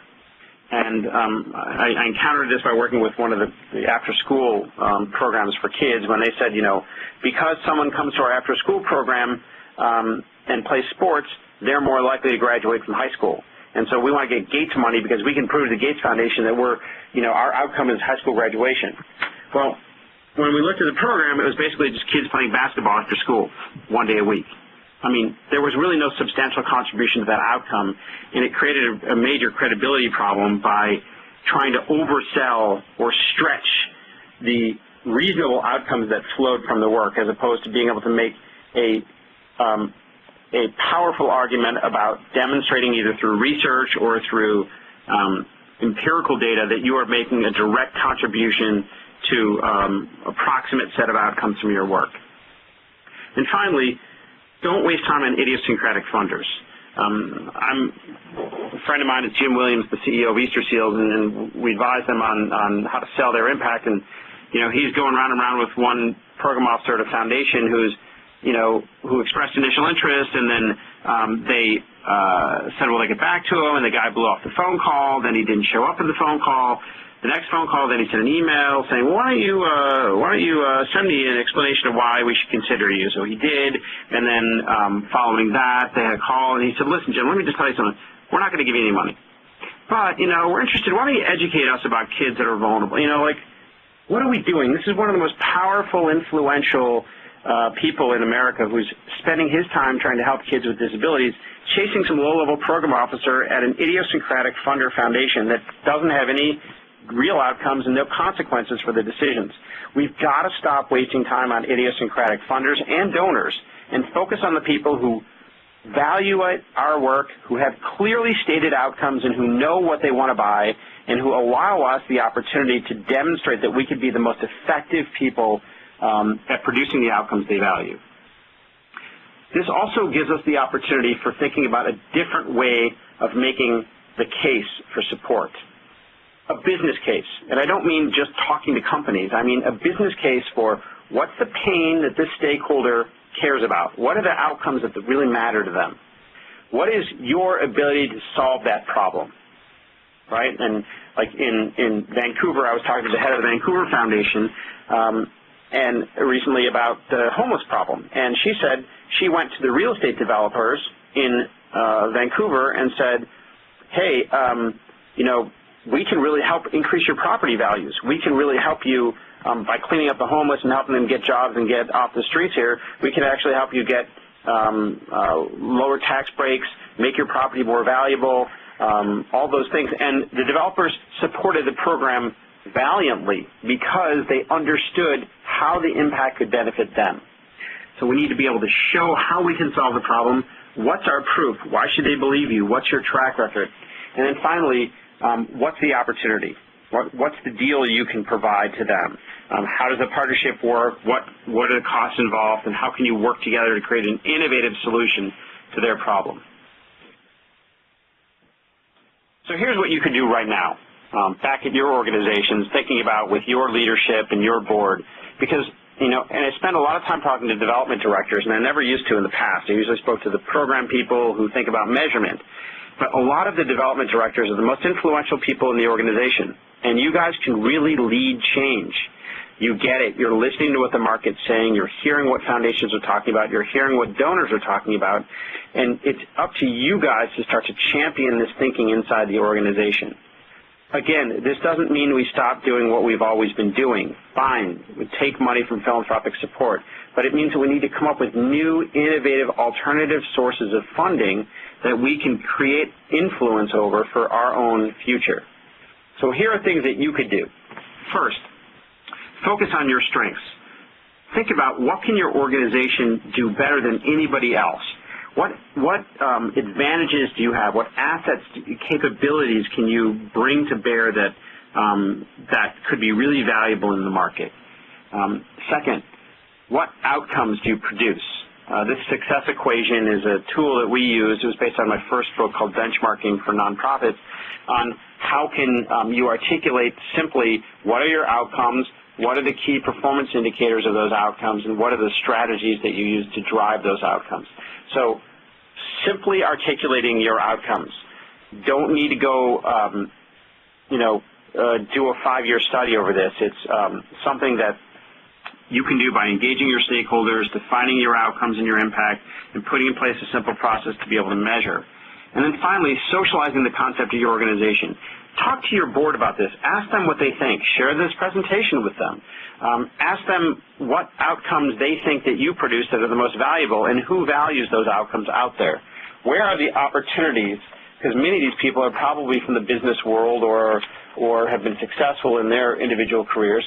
And I encountered this by working with one of the after-school programs for kids when they said, you know, because someone comes to our after-school program and plays sports, they're more likely to graduate from high school. And so we want to get Gates money because we can prove to the Gates Foundation that our outcome is high school graduation. Well, when we looked at the program, it was basically just kids playing basketball after school 1 day a week. I mean, there was really no substantial contribution to that outcome, and it created a major credibility problem by trying to oversell or stretch the reasonable outcomes that flowed from the work, as opposed to being able to make a powerful argument about demonstrating either through research or through empirical data that you are making a direct contribution to approximate set of outcomes from your work. And finally, don't waste time on idiosyncratic funders. A friend of mine is Jim Williams, the CEO of Easter Seals, and we advise them on how to sell their impact. And he's going round and round with one program officer at a foundation who expressed initial interest, and then they said, well, they get back to him, and the guy blew off the phone call. Then he didn't show up in the phone call. The next phone call, then he sent an email saying, well, why don't you send me an explanation of why we should consider you? So he did, and then following that, they had a call, and he said, listen, Jim, let me just tell you something. We're not going to give you any money. But, we're interested. Why don't you educate us about kids that are vulnerable? What are we doing? This is one of the most powerful, influential people in America who's spending his time trying to help kids with disabilities, chasing some low-level program officer at an idiosyncratic funder foundation that doesn't have any real outcomes and no consequences for the decisions. We've got to stop wasting time on idiosyncratic funders and donors and focus on the people who value our work, who have clearly stated outcomes and who know what they want to buy, and who allow us the opportunity to demonstrate that we could be the most effective people at producing the outcomes they value. This also gives us the opportunity for thinking about a different way of making the case for support. A business case, and I don't mean just talking to companies. I mean a business case for what's the pain that this stakeholder cares about? What are the outcomes that really matter to them? What is your ability to solve that problem, right? And like in Vancouver, I was talking to the head of the Vancouver Foundation and recently about the homeless problem, and she said she went to the real estate developers in Vancouver and said, hey, we can really help increase your property values. We can really help you by cleaning up the homeless and helping them get jobs and get off the streets here. We can actually help you get lower tax breaks, make your property more valuable, all those things. And the developers supported the program valiantly because they understood how the impact could benefit them. So we need to be able to show how we can solve the problem. What's our proof? Why should they believe you? What's your track record? And then finally, what's the opportunity? What's the deal you can provide to them? How does the partnership work? What are the costs involved? And how can you work together to create an innovative solution to their problem? So here's what you can do right now, back at your organizations, thinking about with your leadership and your board, because, and I spend a lot of time talking to development directors, and I never used to in the past. I usually spoke to the program people who think about measurement. But a lot of the development directors are the most influential people in the organization, and you guys can really lead change. You get it. You're listening to what the market's saying. You're hearing what foundations are talking about. You're hearing what donors are talking about. And it's up to you guys to start to champion this thinking inside the organization. again, this doesn't mean we stop doing what we've always been doing. Fine, we take money from philanthropic support, but it means that we need to come up with new, innovative, alternative sources of funding that we can create influence over for our own future. So here are things that you could do. First, focus on your strengths. Think about what can your organization do better than anybody else. What advantages do you have? What assets, capabilities can you bring to bear that that could be really valuable in the market? Second, what outcomes do you produce? This success equation is a tool that we use. It was based on my first book called Benchmarking for Nonprofits, on how can you articulate simply what are your outcomes, what are the key performance indicators of those outcomes, and what are the strategies that you use to drive those outcomes. So simply articulating your outcomes. Don't need to go, do a 5-year study over this. It's something that you can do by engaging your stakeholders, defining your outcomes and your impact, and putting in place a simple process to be able to measure. And then finally, socializing the concept of your organization. Talk to your board about this. Ask them what they think. Share this presentation with them. Ask them what outcomes they think that you produce that are the most valuable and who values those outcomes out there. Where are the opportunities? Because many of these people are probably from the business world or have been successful in their individual careers.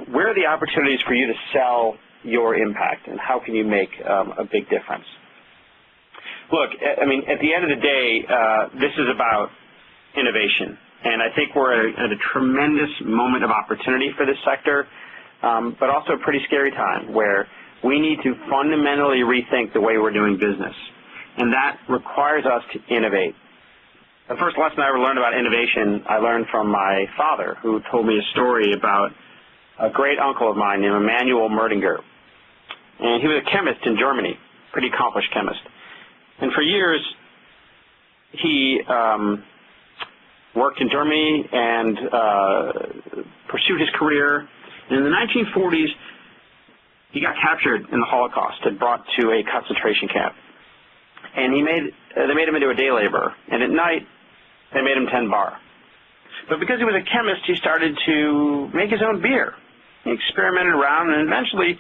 Where are the opportunities for you to sell your impact, and how can you make a big difference? Look, I mean, at the end of the day, this is about innovation. And I think we're at a tremendous moment of opportunity for this sector, but also a pretty scary time where we need to fundamentally rethink the way we're doing business. And that requires us to innovate. The first lesson I ever learned about innovation, I learned from my father, who told me a story about a great uncle of mine named Emanuel Merdinger. And he was a chemist in Germany, pretty accomplished chemist. And for years, he worked in Germany and pursued his career. And in the 1940s, he got captured in the Holocaust and brought to a concentration camp. And they made him into a day laborer. And at night, they made him tend bar. But because he was a chemist, he started to make his own beer. He experimented around, and eventually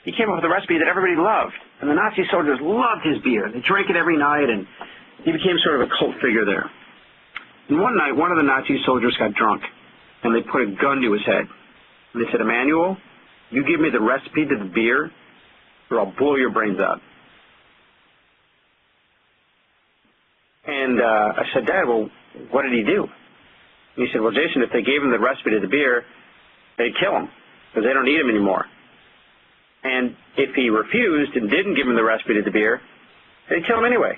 he came up with a recipe that everybody loved. And the Nazi soldiers loved his beer. They drank it every night, and he became sort of a cult figure there. And one night, one of the Nazi soldiers got drunk, and they put a gun to his head. And they said, "Emanuel, you give me the recipe to the beer, or I'll blow your brains out." And I said, "Dad, well, what did he do?" And he said, "Well, Jason, if they gave him the recipe to the beer, they'd kill him, because they don't need him anymore. And if he refused and didn't give him the recipe to the beer, they'd kill him anyway."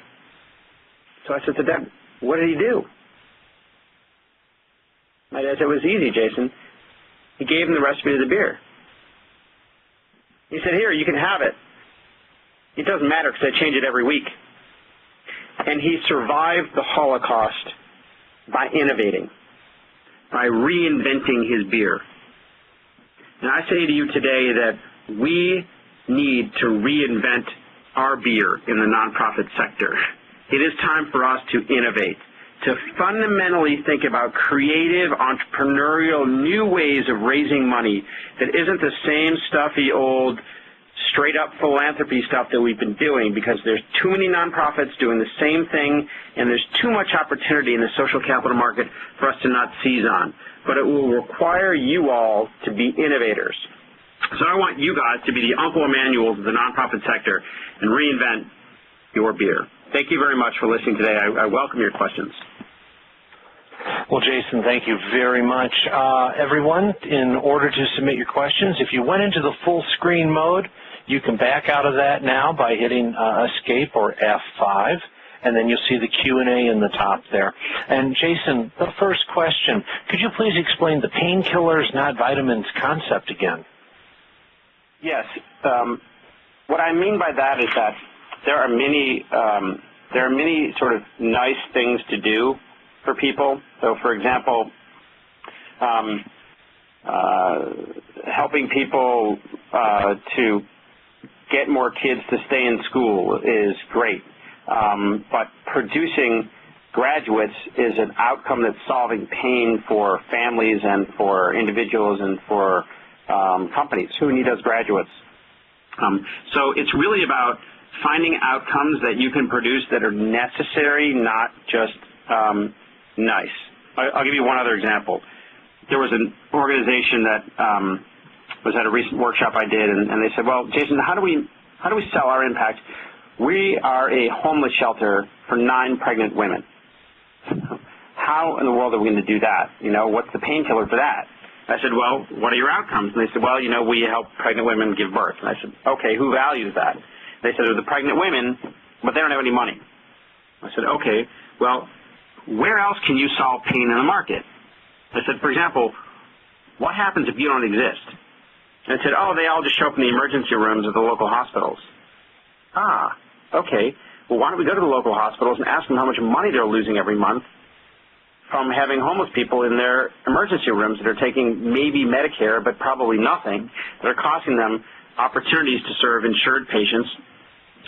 So I said to Dad, "What did he do?" My dad said, "It was easy, Jason. He gave him the recipe to the beer." He said, "Here, you can have it. It doesn't matter because I change it every week." And he survived the Holocaust by innovating, by reinventing his beer. And I say to you today that we need to reinvent our beer in the nonprofit sector. It is time for us to innovate, to fundamentally think about creative, entrepreneurial, new ways of raising money that isn't the same stuffy old straight-up philanthropy stuff that we've been doing, because there's too many nonprofits doing the same thing, and there's too much opportunity in the social capital market for us to not seize on. But it will require you all to be innovators. So I want you guys to be the Uncle Emanuels of the nonprofit sector and reinvent your beer. Thank you very much for listening today. I welcome your questions. Well, Jason, thank you very much. Everyone, in order to submit your questions, if you went into the full screen mode, you can back out of that now by hitting Escape or F5, and then you'll see the Q&A in the top there. And Jason, the first question, could you please explain the painkillers, not vitamins concept again? Yes. What I mean by that is that there are many sort of nice things to do for people. So, for example, helping people to get more kids to stay in school is great. But producing graduates is an outcome that's solving pain for families and for individuals and for companies. Who need those graduates? So it's really about finding outcomes that you can produce that are necessary, not just nice. I'll give you one other example. There was an organization that was at a recent workshop I did, and they said, well, Jason, how do we sell our impact? We are a homeless shelter for 9 pregnant women. How in the world are we going to do that? You know, what's the painkiller for that? I said, well, what are your outcomes? And they said, well, you know, we help pregnant women give birth. And I said, okay, who values that? They said, they're the pregnant women, but they don't have any money. I said, okay, well, where else can you solve pain in the market? I said, for example, what happens if you don't exist? And I said, oh, they all just show up in the emergency rooms of the local hospitals. Ah, okay. Well, why don't we go to the local hospitals and ask them how much money they're losing every month from having homeless people in their emergency rooms that are taking maybe Medicare, but probably nothing, that are costing them opportunities to serve insured patients.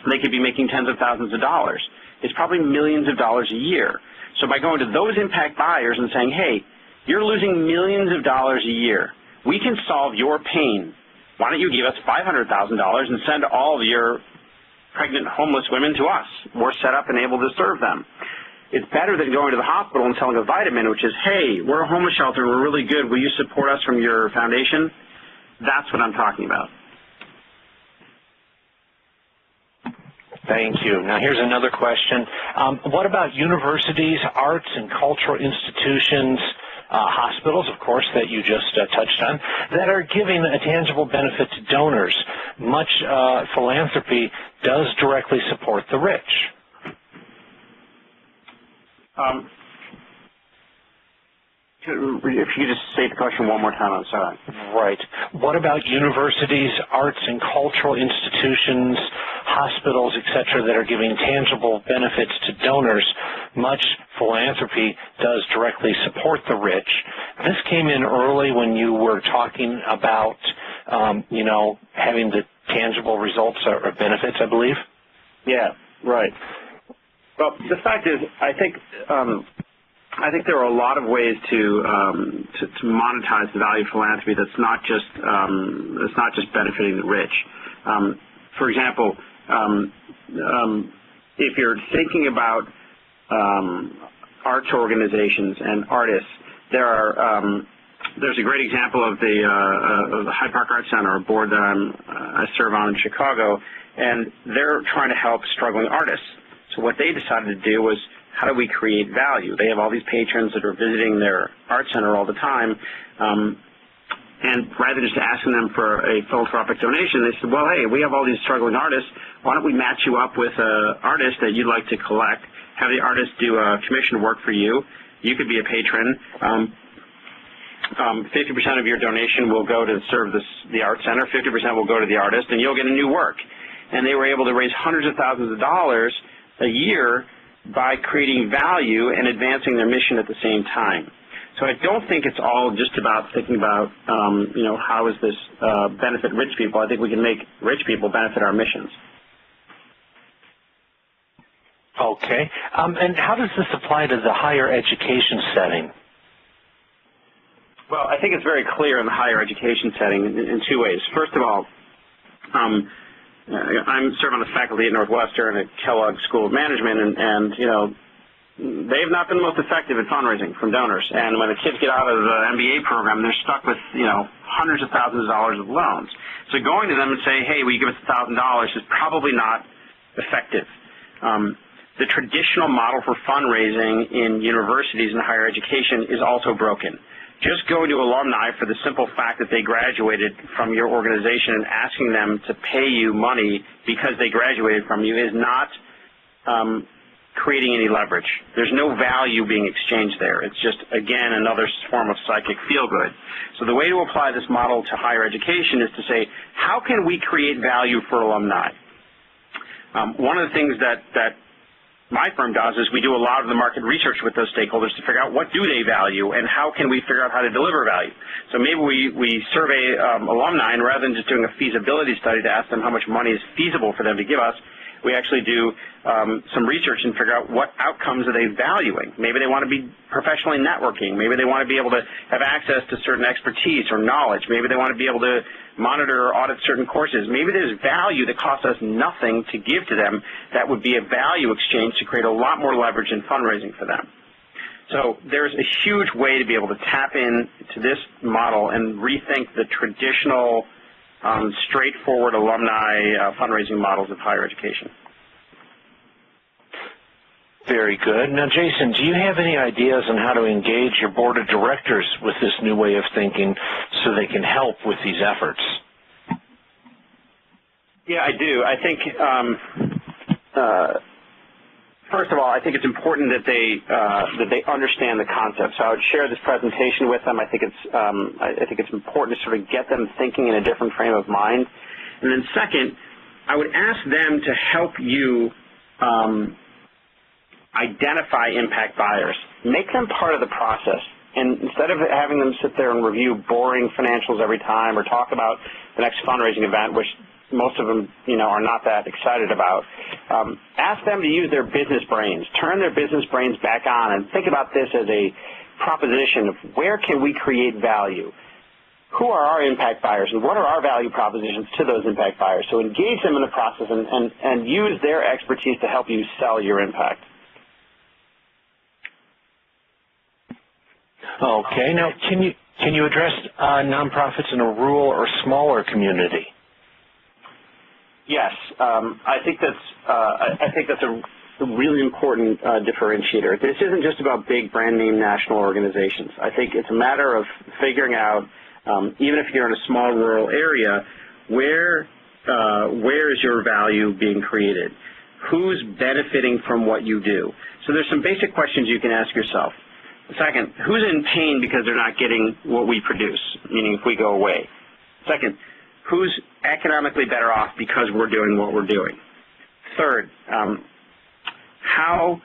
They could be making tens of thousands of dollars. It's probably millions of dollars a year. So by going to those impact buyers and saying, hey, you're losing millions of dollars a year. We can solve your pain. Why don't you give us $500,000 and send all of your pregnant homeless women to us? We're set up and able to serve them. It's better than going to the hospital and selling a vitamin, which is, hey, we're a homeless shelter, we're really good, will you support us from your foundation? That's what I'm talking about. Thank you. Now here's another question. What about universities, arts and cultural institutions, hospitals, of course, that you just touched on, that are giving a tangible benefit to donors? Much philanthropy does directly support the rich. If you could just say the question one more time, I'm sorry. Right. What about universities, arts and cultural institutions, hospitals, et cetera, that are giving tangible benefits to donors? Much philanthropy does directly support the rich. This came in early when you were talking about, you know, having the tangible results or benefits, I believe. Yeah, right. Well, the fact is, I think there are a lot of ways to monetize the value of philanthropy that's not just benefiting the rich. For example, if you're thinking about arts organizations and artists, there's a great example of the Hyde Park Arts Center, a board that I serve on in Chicago, and they're trying to help struggling artists. So what they decided to do was, how do we create value? They have all these patrons that are visiting their art center all the time, and rather than just asking them for a philanthropic donation, they said, well, hey, we have all these struggling artists. Why don't we match you up with an artist that you'd like to collect, have the artist do commission work for you. You could be a patron. 50% of your donation will go to serve the art center, 50% will go to the artist, and you'll get a new work. And they were able to raise hundreds of thousands of dollars a year by creating value and advancing their mission at the same time. So I don't think it's all just about thinking about, you know, how does this benefit rich people. I think we can make rich people benefit our missions. Okay. And how does this apply to the higher education setting? Well, I think it's very clear in the higher education setting in two ways. First of all, I'm serve on the faculty at Northwestern at Kellogg School of Management, and you know, they've not been most effective at fundraising from donors. And when the kids get out of the MBA program, they're stuck with, you know, hundreds of thousands of dollars of loans. So going to them and say, hey, will you give us $1,000 is probably not effective. The traditional model for fundraising in universities and higher education is also broken. Just going to alumni for the simple fact that they graduated from your organization and asking them to pay you money because they graduated from you is not creating any leverage. There's no value being exchanged there. It's just, again, another form of psychic feel-good. So the way to apply this model to higher education is to say, how can we create value for alumni? One of the things that my firm does is we do a lot of the market research with those stakeholders to figure out what do they value and how can we figure out how to deliver value. So maybe we survey alumni, and rather than just doing a feasibility study to ask them how much money is feasible for them to give us, we actually do some research and figure out what outcomes are they valuing. Maybe they want to be professionally networking. Maybe they want to be able to have access to certain expertise or knowledge. Maybe they want to be able to monitor or audit certain courses. Maybe there's value that costs us nothing to give to them that would be a value exchange to create a lot more leverage in fundraising for them. So there's a huge way to be able to tap into this model and rethink the traditional, straightforward alumni fundraising models of higher education. Very good. Now, Jason, do you have any ideas on how to engage your board of directors with this new way of thinking so they can help with these efforts? Yeah, I do. I think, first of all, I think it's important that they understand the concept. So I would share this presentation with them. I think it's important to sort of get them thinking in a different frame of mind. And then second, I would ask them to help you identify impact buyers. Make them part of the process. And instead of having them sit there and review boring financials every time or talk about the next fundraising event, which most of them, are not that excited about, ask them to use their business brains. Turn their business brains back on and think about this as a proposition of where can we create value? Who are our impact buyers and what are our value propositions to those impact buyers? So engage them in the process and use their expertise to help you sell your impact. Okay. Now, can you address nonprofits in a rural or smaller community? Yes, I think that's a really important differentiator. This isn't just about big brand name national organizations. I think it's a matter of figuring out, even if you're in a small rural area, where is your value being created? Who's benefiting from what you do? So there's some basic questions you can ask yourself. Second, who's in pain because they're not getting what we produce, meaning if we go away? Second, who's economically better off because we're doing what we're doing? Third, how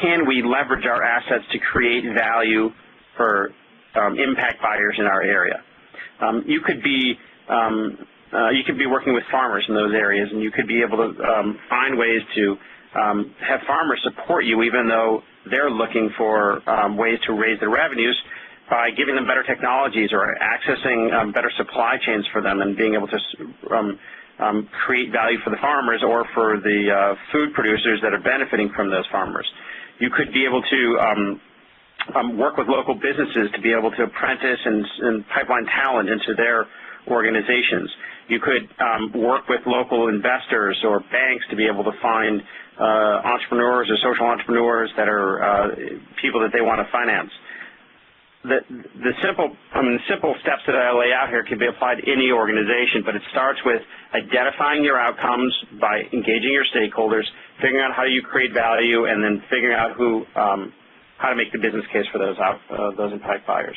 can we leverage our assets to create value for impact buyers in our area? You could be working with farmers in those areas, and you could be able to find ways to have farmers support you even though they're looking for ways to raise their revenues by giving them better technologies or accessing better supply chains for them and being able to create value for the farmers or for the food producers that are benefiting from those farmers. You could be able to work with local businesses to be able to apprentice and pipeline talent into their organizations. You could work with local investors or banks to be able to find entrepreneurs or social entrepreneurs that are people that they want to finance. The simple steps that I lay out here can be applied to any organization, but it starts with identifying your outcomes by engaging your stakeholders, figuring out how you create value, and then figuring out how to make the business case for those impact buyers.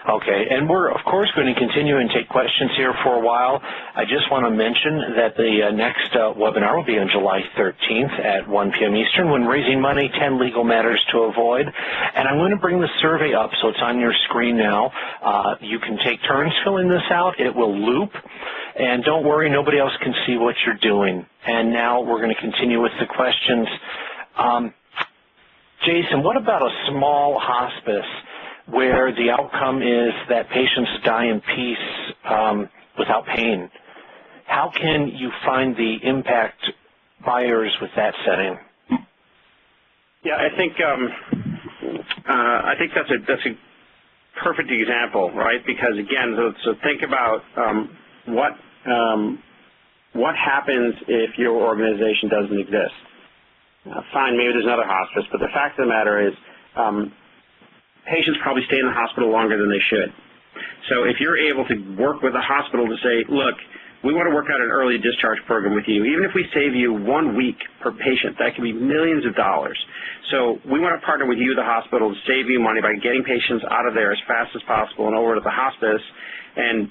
Okay, and we're, of course, going to continue and take questions here for a while. I just want to mention that the next webinar will be on July 13th at 1 p.m. Eastern, when raising money, 10 legal matters to avoid. And I'm going to bring the survey up, so it's on your screen now. You can take turns filling this out. It will loop. And don't worry, nobody else can see what you're doing. And now we're going to continue with the questions. Jason, what about a small hospice where the outcome is that patients die in peace without pain? How can you find the impact buyers with that setting? Yeah, I think that's a perfect example, right? Because again, so think about what happens if your organization doesn't exist. Fine, maybe there's another hospice, but the fact of the matter is patients probably stay in the hospital longer than they should. So if you're able to work with a hospital to say, look, we want to work out an early discharge program with you. Even if we save you 1 week per patient, that could be millions of dollars. So we want to partner with you, the hospital, to save you money by getting patients out of there as fast as possible and over to the hospice and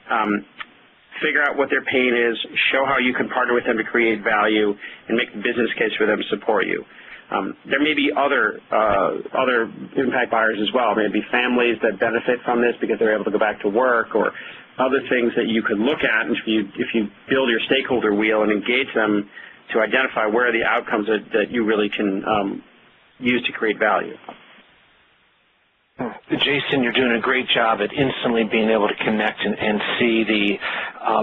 figure out what their pain is, show how you can partner with them to create value, and make the business case for them to support you. There may be other impact buyers as well. Maybe families that benefit from this because they're able to go back to work, or other things that you could look at. And if you build your stakeholder wheel and engage them to identify where are the outcomes that you really can use to create value. Jason, you're doing a great job at instantly being able to connect and see the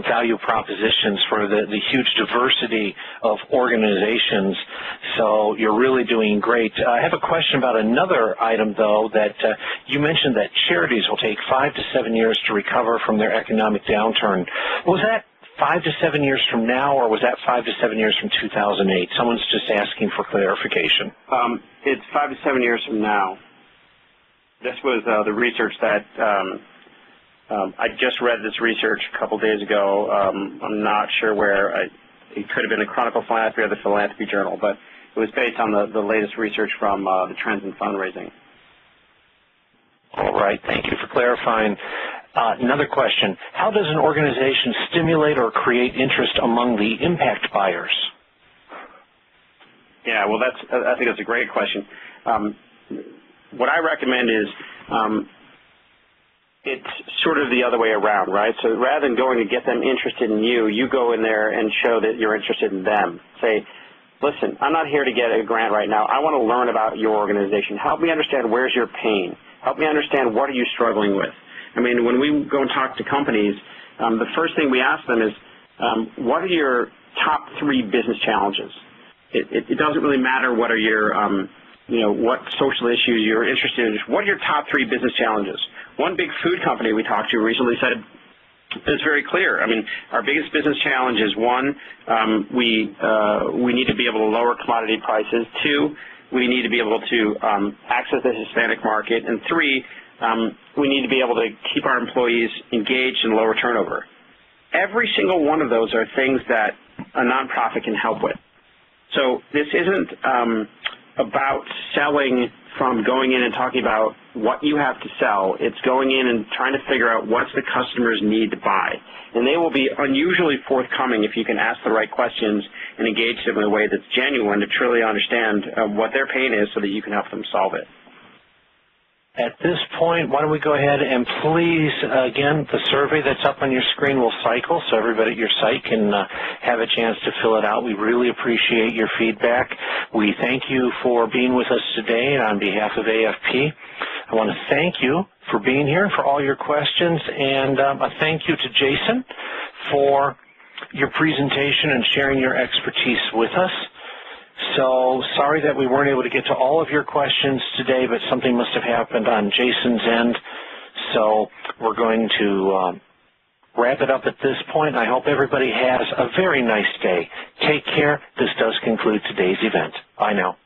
value propositions for the huge diversity of organizations. So you're really doing great. I have a question about another item, though, that you mentioned that charities will take 5 to 7 years to recover from their economic downturn. Was that 5 to 7 years from now, or was that 5 to 7 years from 2008? Someone's just asking for clarification. It's 5 to 7 years from now. This was the research that I just read this research a couple days ago. I'm not sure where. It could have been the Chronicle Philanthropy or the Philanthropy Journal, but it was based on the latest research from the Trends in Fundraising. All right. Thank you for clarifying. Another question. How does an organization stimulate or create interest among the impact buyers? Yeah, well, I think that's a great question. What I recommend is it's sort of the other way around, right? So rather than going to get them interested in you, you go in there and show that you're interested in them. Say, listen, I'm not here to get a grant right now. I want to learn about your organization. Help me understand where's your pain. Help me understand what are you struggling with. I mean, when we go and talk to companies, the first thing we ask them is, what are your top 3 business challenges? It doesn't really matter what are your what social issues you're interested in. What are your top 3 business challenges? One big food company we talked to recently said it's very clear. I mean, our biggest business challenge is 1, we need to be able to lower commodity prices. 2, we need to be able to access the Hispanic market. And 3, we need to be able to keep our employees engaged and lower turnover. Every single one of those are things that a nonprofit can help with. So this isn't about selling from going in and talking about what you have to sell. It's going in and trying to figure out what's the customer's need to buy. And they will be unusually forthcoming if you can ask the right questions and engage them in a way that's genuine to truly understand what their pain is so that you can help them solve it. At this point, why don't we go ahead and please, again, the survey that's up on your screen will cycle so everybody at your site can have a chance to fill it out. We really appreciate your feedback. We thank you for being with us today, and on behalf of AFP, I want to thank you for being here, for all your questions, and a thank you to Jason for your presentation and sharing your expertise with us. So sorry that we weren't able to get to all of your questions today, but something must have happened on Jason's end. So we're going to wrap it up at this point. I hope everybody has a very nice day. Take care. This does conclude today's event. Bye now.